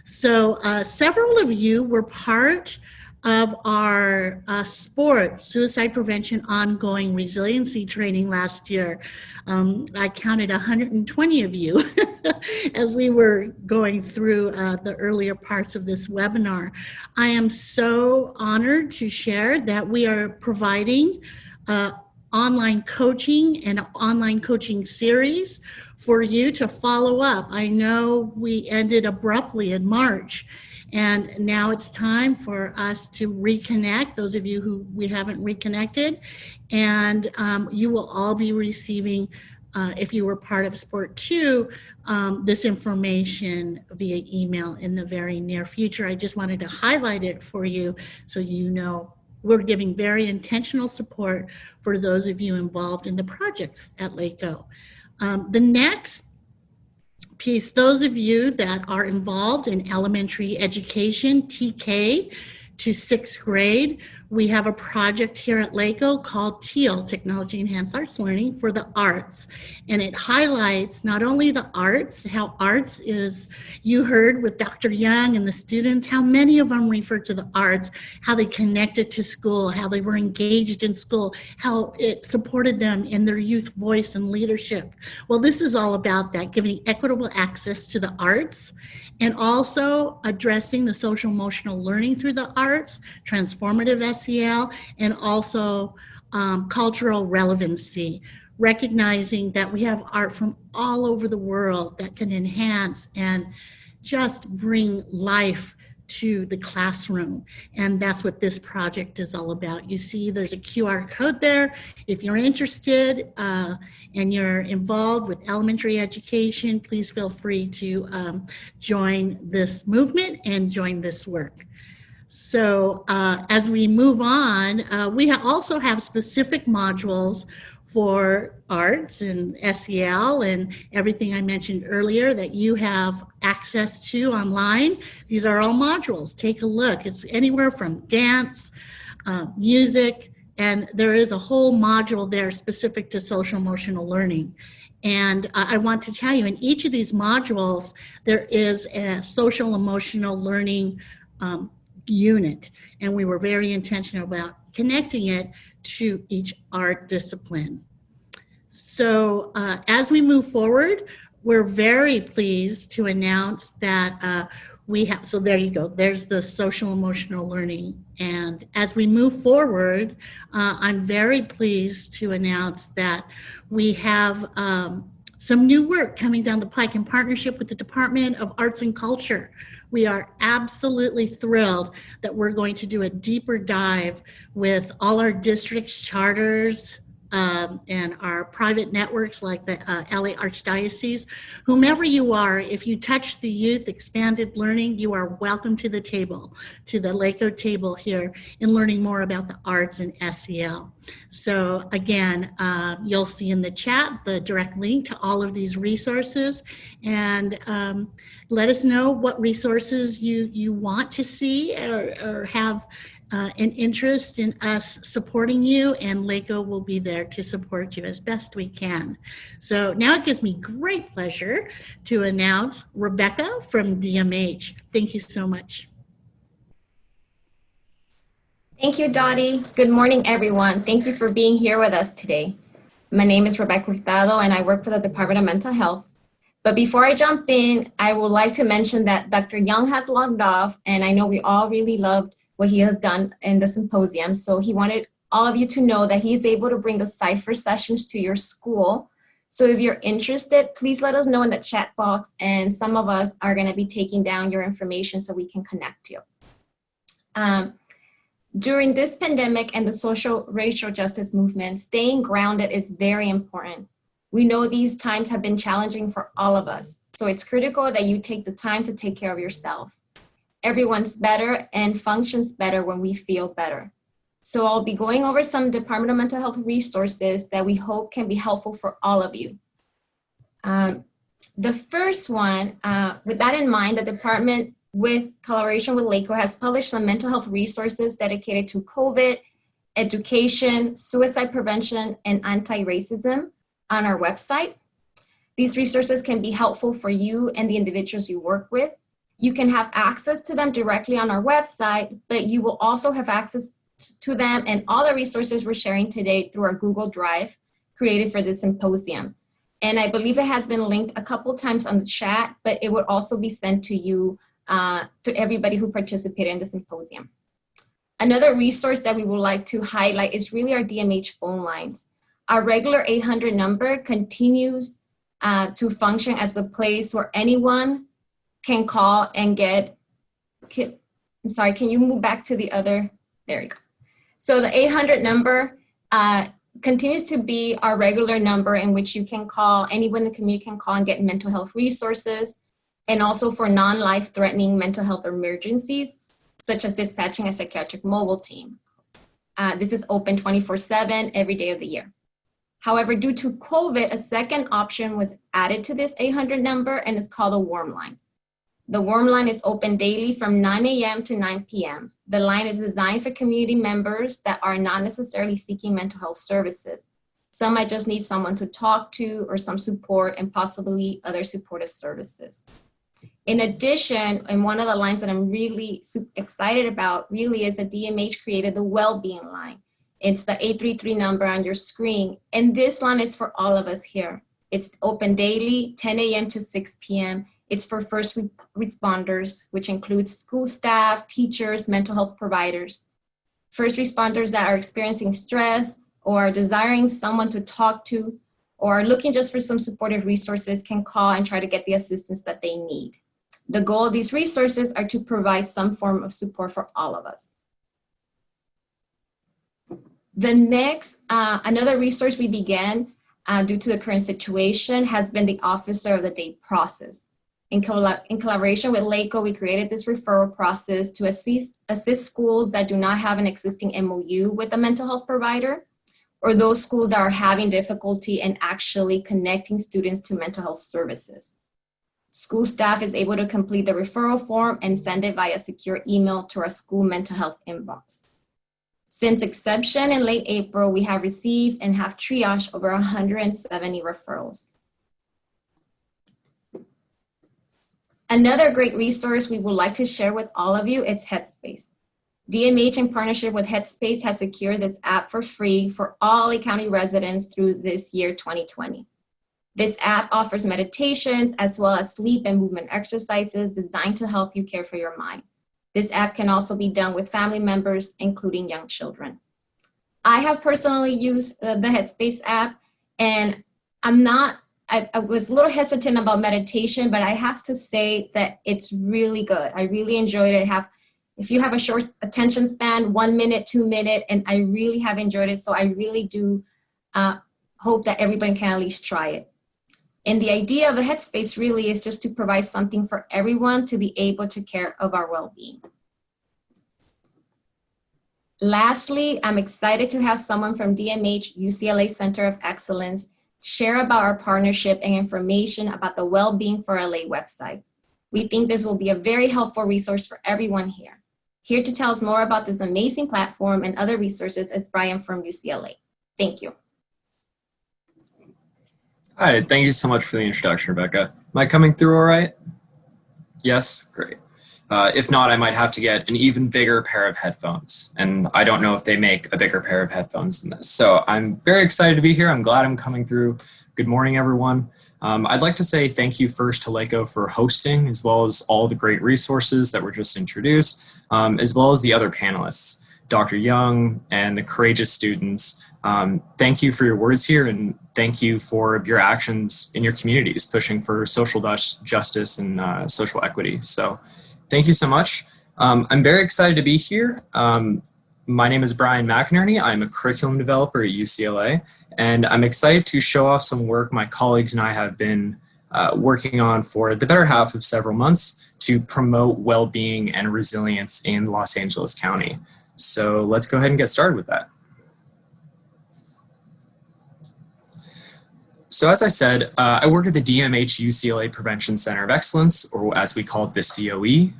So several of you were part of our suicide prevention ongoing resiliency training last year. I counted 120 of you as we were going through the earlier parts of this webinar. I am so honored to share that we are providing online coaching and an online coaching series for you to follow up. I know we ended abruptly in March, and now it's time for us to reconnect, those of you who we haven't reconnected, and you will all be receiving, if you were part of Sport 2, this information via email in the very near future. I just wanted to highlight it for you so you know we're giving very intentional support for those of you involved in the projects at LACO. The next piece, those of you that are involved in elementary education, TK to 6th grade, we have a project here at LACO called TEAL, Technology Enhanced Arts Learning, for the arts. And it highlights not only the arts, how arts is, you heard with Dr. Young and the students, how many of them refer to the arts, how they connected to school, how they were engaged in school, how it supported them in their youth voice and leadership. Well, this is all about that, giving equitable access to the arts, and also addressing the social emotional learning through the arts, transformative SEL, and also cultural relevancy, recognizing that we have art from all over the world that can enhance and just bring life to the classroom. And that's what this project is all about. You see there's a QR code there. If you're interested and you're involved with elementary education, please feel free to join this movement and join this work. So as we move on, we also have specific modules for arts and SEL and everything I mentioned earlier that you have access to online. These are all modules. Take a look. It's anywhere from dance, music, and there is a whole module there specific to social emotional learning. And I want to tell you, in each of these modules, there is a social emotional learning unit, and we were very intentional about connecting it to each art discipline. So as we move forward, we're very pleased to announce that we have, so there you go, there's the social emotional learning. And as we move forward, I'm very pleased to announce that we have some new work coming down the pike in partnership with the Department of Arts and Culture. We are absolutely thrilled that we're going to do a deeper dive with all our districts, charters, and our private networks like the LA Archdiocese. Whomever you are, if you touch the youth expanded learning, you are welcome to the table, to the LACO table here in learning more about the arts and SEL. So again, you'll see in the chat the direct link to all of these resources, and let us know what resources you want to see or have an interest in us supporting you, and LACO will be there to support you as best we can. So now it gives me great pleasure to announce Rebecca from DMH. Thank you so much. Thank you, Dottie. Good morning, everyone. Thank you for being here with us today. My name is Rebecca Hurtado, and I work for the Department of Mental Health. But before I jump in, I would like to mention that Dr. Young has logged off, and I know we all really loved what he has done in the symposium. So he wanted all of you to know that he's able to bring the Cypher sessions to your school. So if you're interested, please let us know in the chat box, and some of us are going to be taking down your information so we can connect you. During this pandemic and the social racial justice movement, staying grounded is very important. We know these times have been challenging for all of us, so it's critical that you take the time to take care of yourself. Everyone's better and functions better when we feel better. So I'll be going over some Department of Mental Health resources that we hope can be helpful for all of you. The first one, with that in mind, the department, with collaboration with LACO, has published some mental health resources dedicated to COVID, education, suicide prevention, and anti-racism on our website. These resources can be helpful for you and the individuals you work with. You can have access to them directly on our website, but you will also have access to them and all the resources we're sharing today through our Google Drive created for the symposium. And I believe it has been linked a couple times on the chat, but it would also be sent to you, to everybody who participated in the symposium. Another resource that we would like to highlight is really our Dmh phone lines. Our regular 800 number continues to function as a place where anyone can call and get, I'm sorry, can you move back to the other, there you go. So the 800 number continues to be our regular number in which you can call, anyone in the community can call and get mental health resources, and also for non-life threatening mental health emergencies, such as dispatching a psychiatric mobile team. This is open 24/7 every day of the year. However, due to COVID, a second option was added to this 800 number, and it's called a warm line. The warm line is open daily from 9 a.m. to 9 p.m. The line is designed for community members that are not necessarily seeking mental health services. Some might just need someone to talk to or some support and possibly other supportive services. In addition, and one of the lines that I'm really excited about really is that DMH created the well-being line. It's the 833 number on your screen. And this line is for all of us here. It's open daily, 10 a.m. to 6 p.m. It's for first responders, which includes school staff, teachers, mental health providers. First responders that are experiencing stress or desiring someone to talk to or looking just for some supportive resources can call and try to get the assistance that they need. The goal of these resources are to provide some form of support for all of us. The next, another resource we began due to the current situation has been the Officer of the Day process. In collaboration with LACO, we created this referral process to assist schools that do not have an existing MOU with a mental health provider, or those schools that are having difficulty in actually connecting students to mental health services. School staff is able to complete the referral form and send it via secure email to our school mental health inbox. Since inception in late April, we have received and have triaged over 170 referrals. Another great resource we would like to share with all of you is Headspace. DMH, in partnership with Headspace, has secured this app for free for all Lake County residents through this year, 2020. This app offers meditations as well as sleep and movement exercises designed to help you care for your mind. This app can also be done with family members, including young children. I have personally used the Headspace app, and I I was a little hesitant about meditation, but I have to say that it's really good. I really enjoyed it. If you have a short attention span, 1 minute, 2 minute, and I really have enjoyed it. So I really do hope that everybody can at least try it. And the idea of the Headspace really is just to provide something for everyone to be able to care of our well-being. Lastly, I'm excited to have someone from DMH UCLA Center of Excellence share about our partnership and information about the Well-Being for LA website. We think this will be a very helpful resource for everyone here. Here to tell us more about this amazing platform and other resources is Brian from UCLA. Thank you. Hi, thank you so much for the introduction, Rebecca. Am I coming through all right? Yes, great. If not, I might have to get an even bigger pair of headphones. And I don't know if they make a bigger pair of headphones than this. So I'm very excited to be here. I'm glad I'm coming through. Good morning, everyone. I'd like to say thank you first to LACO for hosting, as well as all the great resources that were just introduced, as well as the other panelists, Dr. Young and the courageous students. Thank you for your words here, and thank you for your actions in your communities, pushing for social justice and social equity. So thank you so much. I'm very excited to be here. My name is Brian Mcinerney. I'm a curriculum developer at UCLA, and I'm excited to show off some work my colleagues and I have been working on for the better half of several months to promote well-being and resilience in Los Angeles County. So let's go ahead and get started with that. So as I said, I work at the DMH UCLA Prevention Center of Excellence, or as we call it, the COE.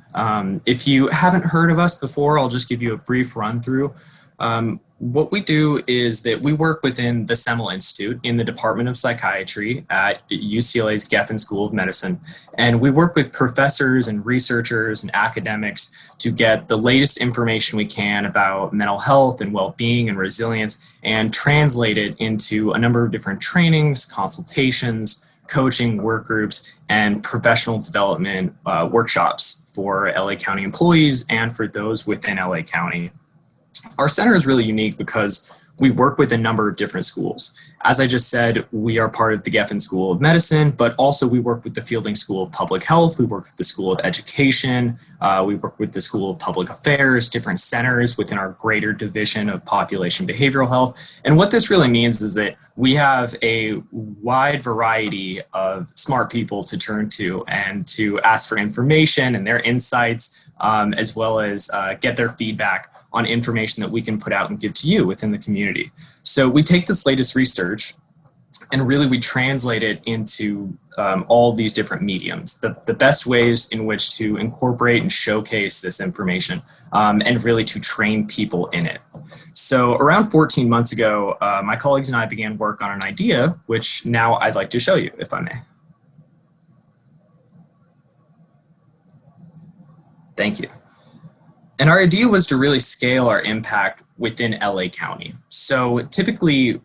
If you haven't heard of us before, I'll just give you a brief run through. What we do is that we work within the Semel Institute in the Department of Psychiatry at UCLA's Geffen School of Medicine. And we work with professors and researchers and academics to get the latest information we can about mental health and well-being and resilience and translate it into a number of different trainings, consultations, coaching, work groups, and professional development workshops for LA County employees and for those within LA County. Our center is really unique because we work with a number of different schools. As I just said, we are part of the Geffen School of Medicine, but also we work with the Fielding School of Public Health, we work with the School of Education, we work with the School of Public Affairs, different centers within our greater division of population behavioral health. And what this really means is that we have a wide variety of smart people to turn to and to ask for information and their insights, as well as get their feedback on information that we can put out and give to you within the community. So we take this latest research and really we translate it into all these different mediums, the best ways in which to incorporate and showcase this information and really to train people in it. So around 14 months ago, my colleagues and I began work on an idea, which now I'd like to show you, if I may. Thank you. And our idea was to really scale our impact within LA County. So typically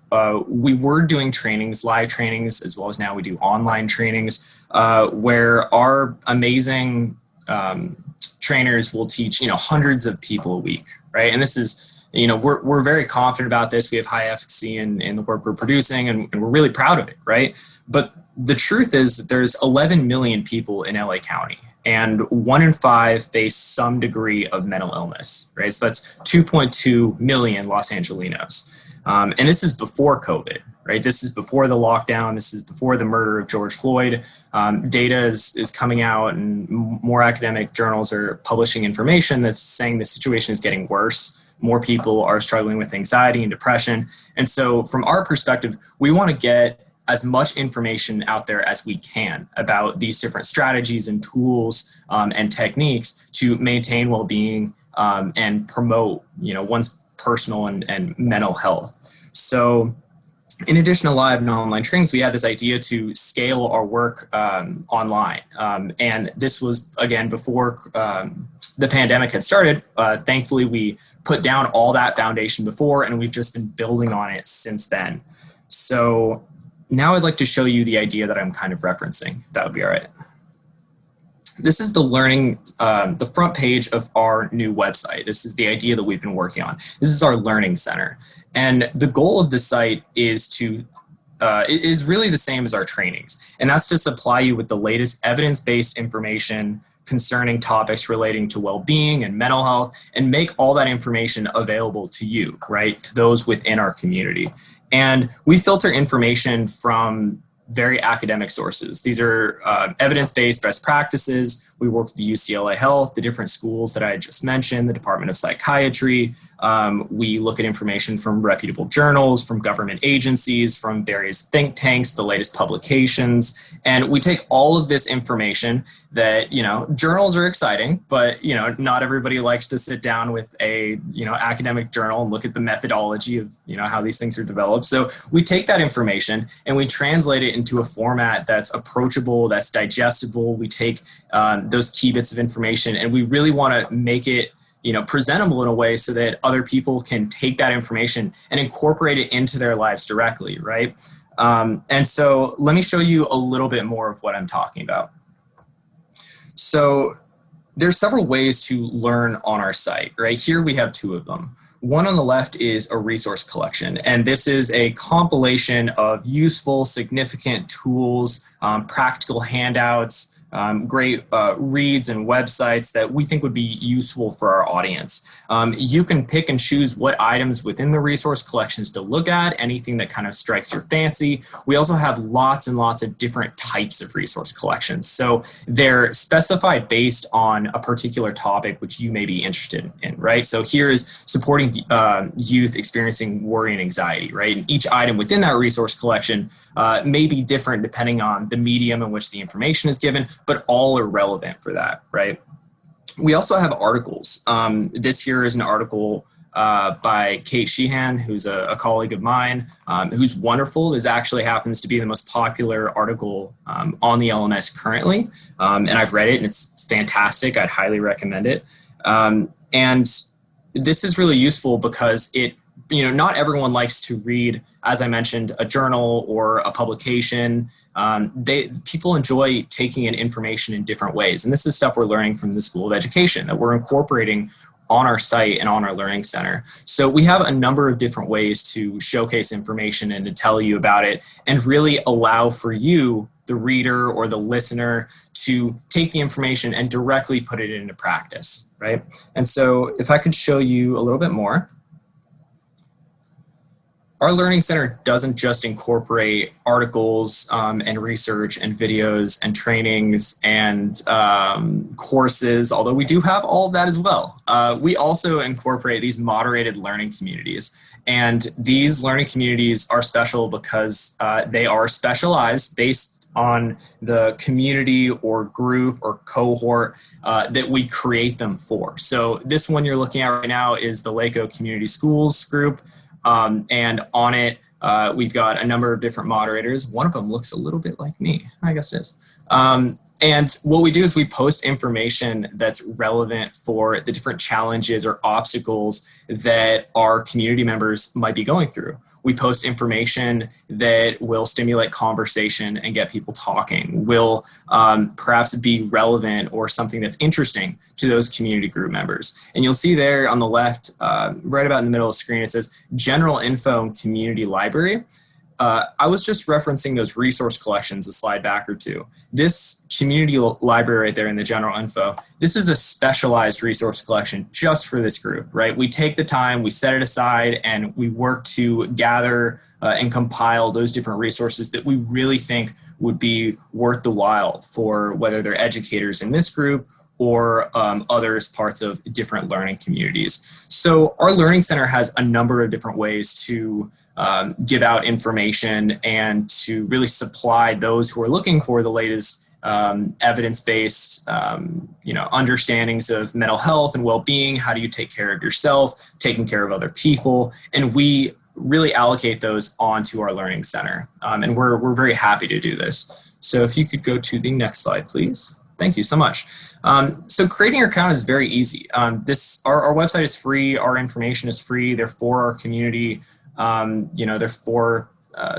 we were doing trainings, live trainings, as well as now we do online trainings where our amazing trainers will teach, hundreds of people a week, right? And this is, we're very confident about this. We have high efficacy in the work we're producing and we're really proud of it, right? But the truth is that there's 11 million people in LA County. And 1 in 5 face some degree of mental illness, right? So that's 2.2 million Los Angelinos. And this is before COVID, right? This is before the lockdown. This is before the murder of George Floyd. Data is coming out and more academic journals are publishing information that's saying the situation is getting worse. More people are struggling with anxiety and depression. And so from our perspective, we want to get as much information out there as we can about these different strategies and tools and techniques to maintain well-being and promote, one's personal and mental health. So in addition to live and online trainings, we had this idea to scale our work online. And this was, again, before the pandemic had started. Thankfully, we put down all that foundation before, and we've just been building on it since then. So now I'd like to show you the idea that I'm kind of referencing, if that would be all right. This is the the front page of our new website. This is the idea that we've been working on. This is our learning center. And the goal of the site is to is really the same as our trainings. And that's to supply you with the latest evidence-based information concerning topics relating to well-being and mental health, and make all that information available to you, right, to those within our community. And we filter information from very academic sources. These are evidence-based best practices. We work with the UCLA Health, the different schools that I just mentioned, the Department of Psychiatry. We look at information from reputable journals, from government agencies, from various think tanks, the latest publications. And we take all of this information that, journals are exciting, but, not everybody likes to sit down with a, academic journal and look at the methodology of, how these things are developed. So we take that information and we translate it into a format that's approachable, that's digestible. We take those key bits of information and we really want to make it presentable in a way so that other people can take that information and incorporate it into their lives directly, right? And so let me show you a little bit more of what I'm talking about. So there's several ways to learn on our site, right? Here we have two of them. One on the left is a resource collection, and this is a compilation of useful, significant tools, practical handouts, great reads and websites that we think would be useful for our audience. You can pick and choose what items within the resource collections to look at, anything that kind of strikes your fancy. We also have lots and lots of different types of resource collections. So they're specified based on a particular topic which you may be interested in, right? So here is supporting youth experiencing worry and anxiety, right? And each item within that resource collection may be different depending on the medium in which the information is given, but all are relevant for that, right? We also have articles. This here is an article by Kate Sheehan, who's a colleague of mine, who's wonderful. This actually happens to be the most popular article on the LMS currently, and I've read it and it's fantastic. I'd highly recommend it. And this is really useful because it, not everyone likes to read, as I mentioned, a journal or a publication. People enjoy taking in information in different ways. And this is stuff we're learning from the School of Education that we're incorporating on our site and on our Learning Center. So we have a number of different ways to showcase information and to tell you about it and really allow for you, the reader or the listener, to take the information and directly put it into practice, right? And so if I could show you a little bit more. Our Learning Center doesn't just incorporate articles and research and videos and trainings and courses, although we do have all of that as well. We also incorporate these moderated learning communities. And these learning communities are special because they are specialized based on the community or group or cohort that we create them for. So this one you're looking at right now is the Laco Community Schools group. And on it, we've got a number of different moderators. One of them looks a little bit like me. I guess it is. And what we do is we post information that's relevant for the different challenges or obstacles that our community members might be going through. We post information that will stimulate conversation and get people talking, will perhaps be relevant or something that's interesting to those community group members. And you'll see there on the left, right about in the middle of the screen, it says General Info and Community Library. I was just referencing those resource collections a slide back or two. This community library right there in the general info, this is a specialized resource collection just for this group, right? We take the time, we set it aside, and we work to gather and compile those different resources that we really think would be worth the while for whether they're educators in this group or others parts of different learning communities. So our Learning Center has a number of different ways to give out information and to really supply those who are looking for the latest evidence-based understandings of mental health and well-being. How do you take care of yourself, taking care of other people? And we really allocate those onto our Learning Center. And we're very happy to do this. So if you could go to the next slide, please. Thank you so much. So creating your account is very easy. Our website is free. Our information is free. They're for our community. They're for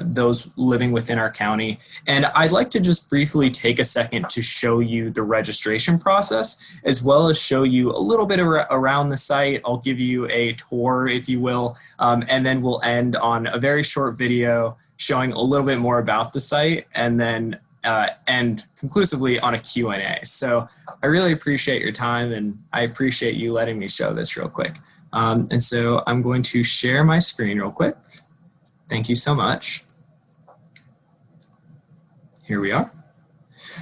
those living within our county. And I'd like to just briefly take a second to show you the registration process, as well as show you a little bit around the site. I'll give you a tour, if you will, and then we'll end on a very short video showing a little bit more about the site, and then end conclusively on a Q&A. So I really appreciate your time, and I appreciate you letting me show this real quick. And so I'm going to share my screen real quick. Thank you so much. Here we are.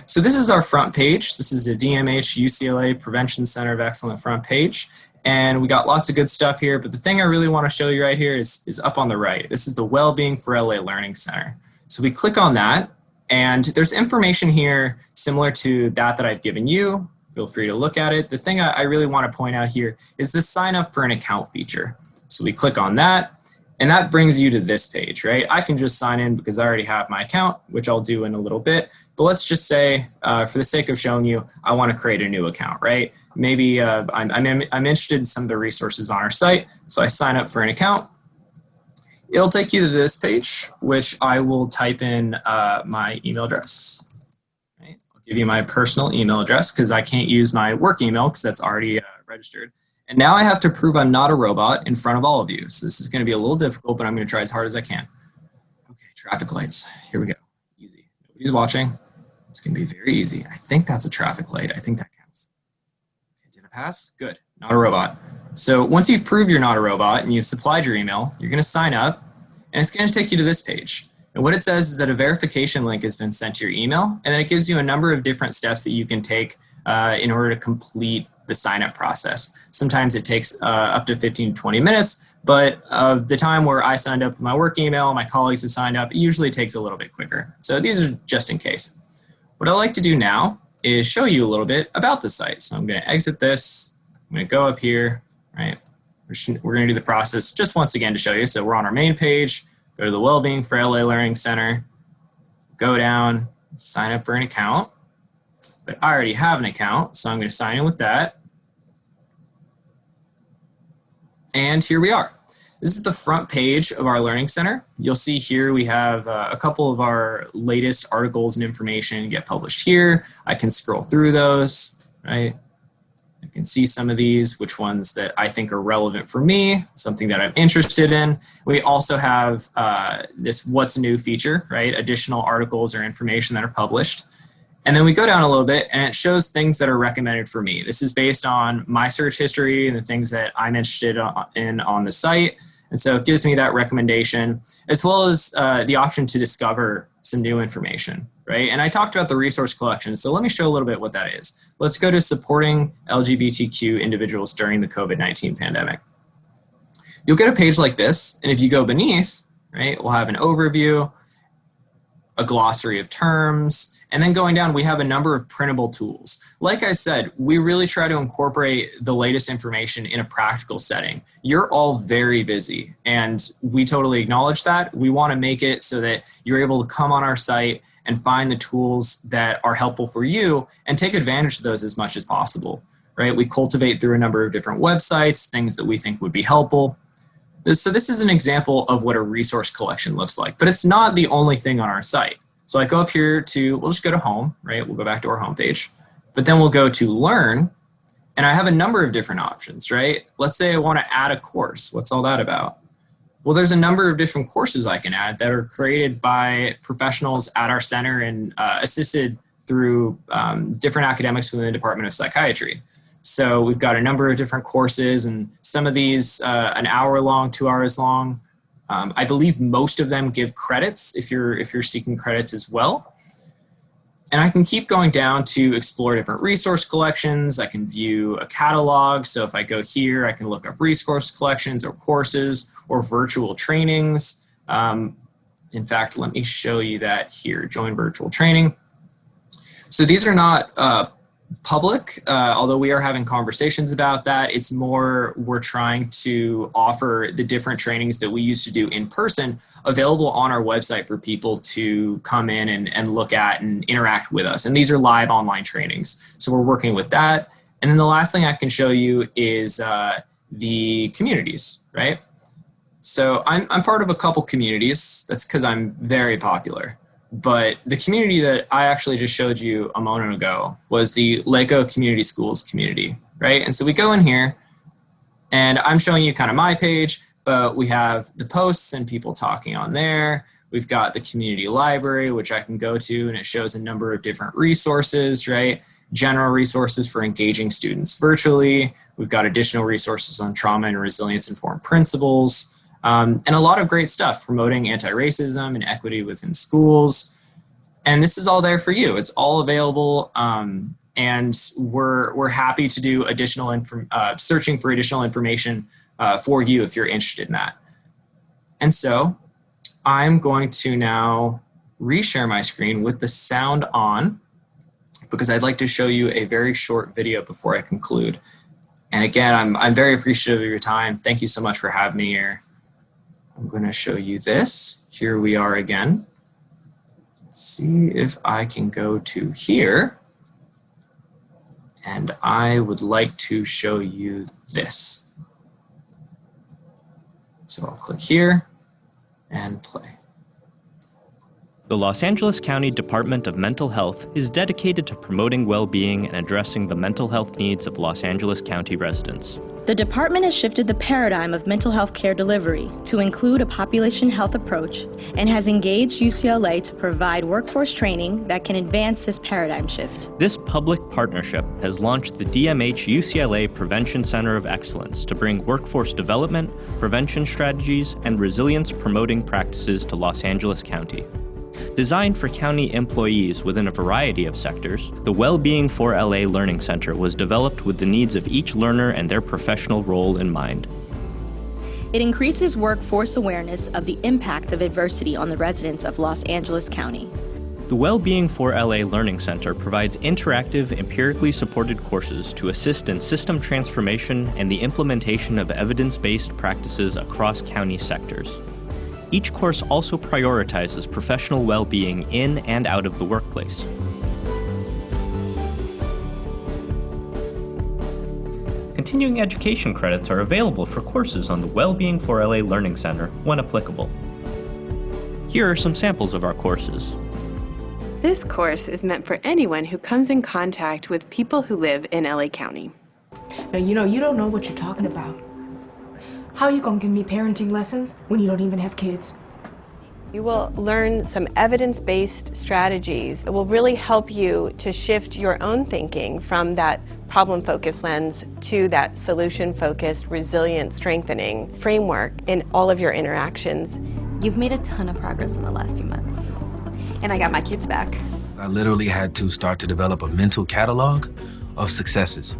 So this is our front page. This is the DMH UCLA Prevention Center of Excellence front page. And we got lots of good stuff here, but the thing I really want to show you right here is up on the right. This is the Wellbeing for LA Learning Center. So we click on that, and there's information here similar to that I've given you. Feel free to look at it. The thing I really want to point out here is the sign up for an account feature. So we click on that, and that brings you to this page, right? I can just sign in because I already have my account, which I'll do in a little bit. But let's just say, for the sake of showing you, I want to create a new account, right? Maybe I'm interested in some of the resources on our site, so I sign up for an account. It'll take you to this page, which I will type in my email address. Right? I'll give you my personal email address because I can't use my work email because that's already registered. And now I have to prove I'm not a robot in front of all of you. So this is going to be a little difficult, but I'm going to try as hard as I can. Okay, traffic lights. Here we go. Easy. Nobody's watching. It's going to be very easy. I think that's a traffic light. I think that counts. Okay, did I pass? Good. Not a robot. So once you've proved you're not a robot and you've supplied your email, you're going to sign up, and it's going to take you to this page. And what it says is that a verification link has been sent to your email, and then it gives you a number of different steps that you can take in order to complete the sign-up process. Sometimes it takes up to 15 to 20 minutes, but of the time where I signed up with my work email, my colleagues have signed up, it usually takes a little bit quicker. So these are just in case. What I'd like to do now is show you a little bit about the site. So I'm going to exit this. I'm going to go up here, right? We're going to do the process just once again to show you. So we're on our main page, go to the Wellbeing for LA Learning Center, go down, sign up for an account. But I already have an account, so I'm going to sign in with that. And here we are. This is the front page of our Learning Center. You'll see here we have a couple of our latest articles and information get published here. I can scroll through those, right? I can see some of these, which ones that I think are relevant for me, something that I'm interested in. We also have this What's New feature, right? Additional articles or information that are published. And then we go down a little bit and it shows things that are recommended for me. This is based on my search history and the things that I'm interested in on the site. And so it gives me that recommendation, as well as the option to discover some new information, right? And I talked about the resource collection, so let me show a little bit what that is. Let's go to supporting LGBTQ individuals during the COVID-19 pandemic. You'll get a page like this, and if you go beneath, right, we'll have an overview, a glossary of terms, and then going down, we have a number of printable tools. Like I said, we really try to incorporate the latest information in a practical setting. You're all very busy, and we totally acknowledge that. We want to make it so that you're able to come on our site and find the tools that are helpful for you and take advantage of those as much as possible, right? We cultivate through a number of different websites, things that we think would be helpful. So this is an example of what a resource collection looks like, but it's not the only thing on our site. So I go up here to, we'll just go to home, right? We'll go back to our home page, but then we'll go to learn, and I have a number of different options, right? Let's say I want to add a course. What's all that about? Well, there's a number of different courses I can add that are created by professionals at our center and assisted through different academics within the Department of Psychiatry. So we've got a number of different courses, and some of these an hour long, 2 hours long. I believe most of them give credits if you're seeking credits as well. And I can keep going down to explore different resource collections. I can view a catalog. So if I go here, I can look up resource collections or courses or virtual trainings. In fact, let me show you that here, join virtual training. So these are not public, although we are having conversations about that. It's more we're trying to offer the different trainings that we used to do in person available on our website for people to come in and look at and interact with us. And these are live online trainings. So we're working with that. And then the last thing I can show you is the communities, right? So I'm part of a couple communities. That's because I'm very popular. But the community that I actually just showed you a moment ago was the LACO Community Schools community, right? And so we go in here, and I'm showing you kind of my page, but we have the posts and people talking on there. We've got the community library, which I can go to, and it shows a number of different resources, right? General resources for engaging students virtually. We've got additional resources on trauma and resilience-informed principles, and a lot of great stuff promoting anti-racism and equity within schools. And this is all there for you. It's all available, and we're happy to do additional searching for additional information for you if you're interested in that. And so I'm going to now reshare my screen with the sound on, because I'd like to show you a very short video before I conclude. And again, I'm very appreciative of your time. Thank you so much for having me here. I'm going to show you this. Here we are again. Let's see if I can go to here. And I would like to show you this. So I'll click here and play. The Los Angeles County Department of Mental Health is dedicated to promoting well-being and addressing the mental health needs of Los Angeles County residents. The department has shifted the paradigm of mental health care delivery to include a population health approach and has engaged UCLA to provide workforce training that can advance this paradigm shift. This public partnership has launched the Dmh UCLA Prevention Center of Excellence to bring workforce development, prevention strategies, and resilience-promoting practices to Los Angeles County. Designed for county employees within a variety of sectors, the Wellbeing for LA Learning Center was developed with the needs of each learner and their professional role in mind. It increases workforce awareness of the impact of adversity on the residents of Los Angeles County. The Wellbeing for LA Learning Center provides interactive, empirically supported courses to assist in system transformation and the implementation of evidence-based practices across county sectors. Each course also prioritizes professional well-being in and out of the workplace. Continuing education credits are available for courses on the Wellbeing for LA Learning Center when applicable. Here are some samples of our courses. This course is meant for anyone who comes in contact with people who live in LA County. Now, you don't know what you're talking about. How are you gonna give me parenting lessons when you don't even have kids? You will learn some evidence-based strategies that will really help you to shift your own thinking from that problem-focused lens to that solution-focused, resilient, strengthening framework in all of your interactions. You've made a ton of progress in the last few months, and I got my kids back. I literally had to start to develop a mental catalog of successes.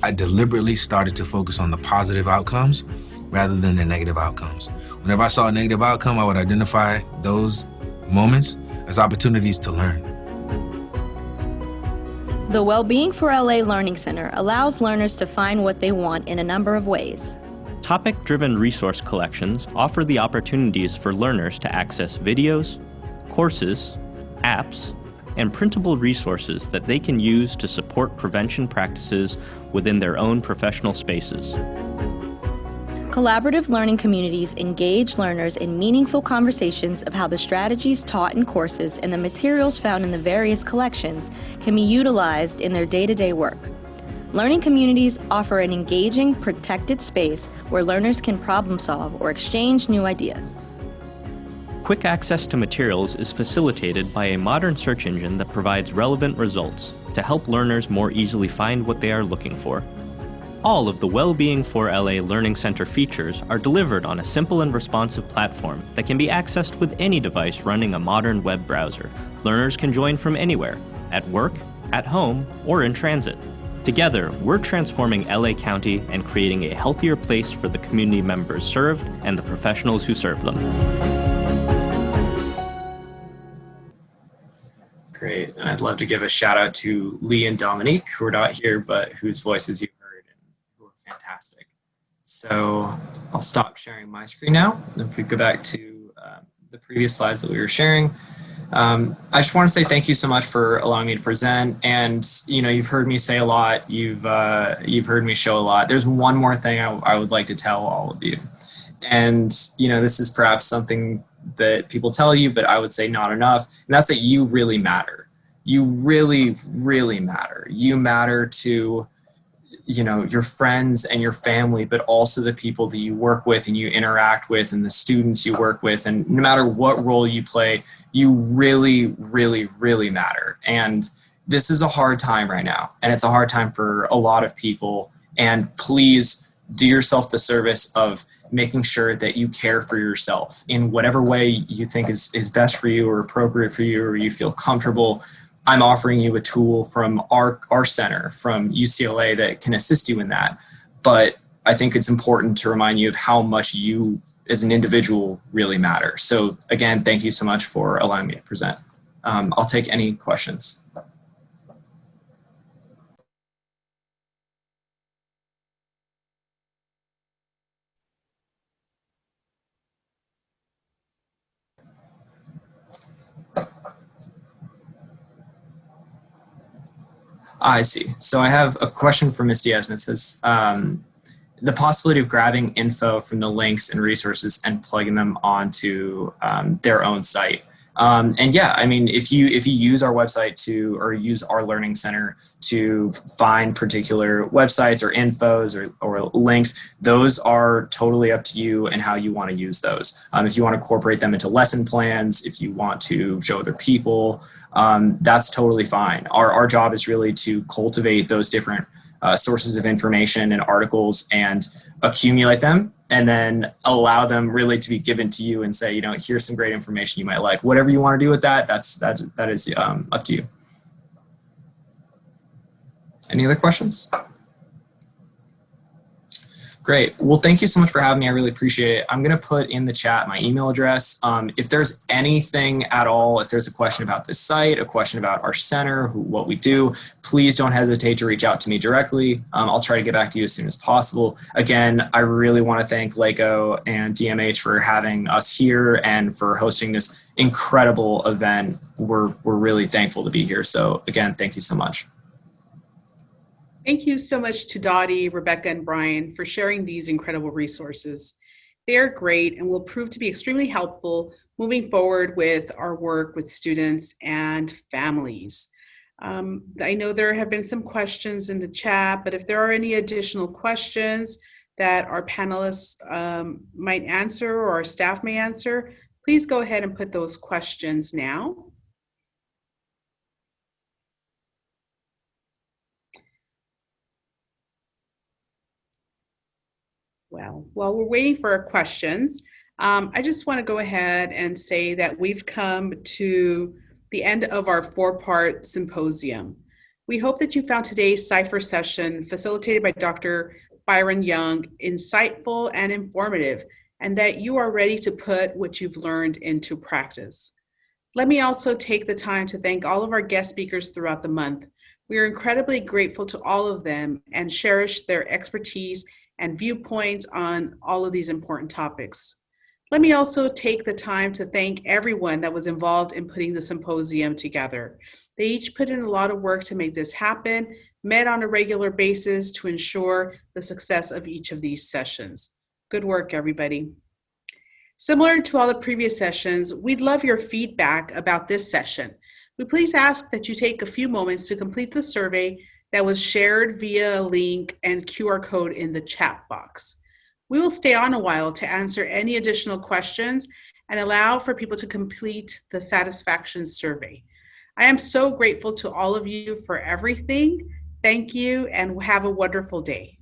I deliberately started to focus on the positive outcomes rather than the negative outcomes. Whenever I saw a negative outcome, I would identify those moments as opportunities to learn. The Wellbeing for LA Learning Center allows learners to find what they want in a number of ways. Topic-driven resource collections offer the opportunities for learners to access videos, courses, apps, and printable resources that they can use to support prevention practices within their own professional spaces. Collaborative learning communities engage learners in meaningful conversations of how the strategies taught in courses and the materials found in the various collections can be utilized in their day-to-day work. Learning communities offer an engaging, protected space where learners can problem solve or exchange new ideas. Quick access to materials is facilitated by a modern search engine that provides relevant results to help learners more easily find what they are looking for. All of the Wellbeing for LA Learning Center features are delivered on a simple and responsive platform that can be accessed with any device running a modern web browser. Learners can join from anywhere, at work, at home, or in transit. Together, we're transforming LA County and creating a healthier place for the community members served and the professionals who serve them. Great, and I'd love to give a shout out to Lee and Dominique, who are not here, but whose voices you heard and who are fantastic. So I'll stop sharing my screen now. If we go back to the previous slides that we were sharing, I just want to say thank you so much for allowing me to present. And you've heard me say a lot. You've heard me show a lot. There's one more thing I would like to tell all of you, and this is perhaps something that people tell you, but I would say not enough, and that's that you really matter. You really, really matter. You matter to your friends and your family, but also the people that you work with and you interact with and the students you work with. And no matter what role you play, you really, really, really matter. And this is a hard time right now. And it's a hard time for a lot of people. And please do yourself the service of making sure that you care for yourself in whatever way you think is best for you or appropriate for you, or you feel comfortable. I'm offering you a tool from our center, from UCLA, that can assist you in that. But I think it's important to remind you of how much you as an individual really matter. So again, thank you so much for allowing me to present. I'll take any questions. I see. So I have a question for Ms. Diaz. It says, the possibility of grabbing info from the links and resources and plugging them onto their own site. And yeah, I mean, if you use our website or use our learning center to find particular websites or infos or links, those are totally up to you and how you want to use those. If you want to incorporate them into lesson plans, if you want to show other people, that's totally fine. Our job is really to cultivate those different sources of information and articles and accumulate them, and then allow them really to be given to you and say, here's some great information you might like. Whatever you want to do with that, that is up to you. Any other questions? Great. Well, thank you so much for having me. I really appreciate it. I'm going to put in the chat my email address. If there's anything at all, if there's a question about this site, a question about our center, what we do, please don't hesitate to reach out to me directly. I'll try to get back to you as soon as possible. Again, I really want to thank LACO and DMH for having us here and for hosting this incredible event. We're really thankful to be here. So again, thank you so much. Thank you so much to Dottie, Rebecca, and Brian for sharing these incredible resources. They are great and will prove to be extremely helpful moving forward with our work with students and families. I know there have been some questions in the chat, but if there are any additional questions that our panelists might answer or our staff may answer, please go ahead and put those questions now. Well, while we're waiting for our questions, I just want to go ahead and say that we've come to the end of our 4-part symposium. We hope that you found today's Cypher session facilitated by Dr. Byron Young insightful and informative, and that you are ready to put what you've learned into practice. Let me also take the time to thank all of our guest speakers throughout the month. We are incredibly grateful to all of them and cherish their expertise and viewpoints on all of these important topics. Let me also take the time to thank everyone that was involved in putting the symposium together. They each put in a lot of work to make this happen, met on a regular basis to ensure the success of each of these sessions. Good work, everybody. Similar to all the previous sessions, we'd love your feedback about this session. We please ask that you take a few moments to complete the survey that was shared via a link and QR code in the chat box. We will stay on a while to answer any additional questions and allow for people to complete the satisfaction survey. I am so grateful to all of you for everything. Thank you and have a wonderful day.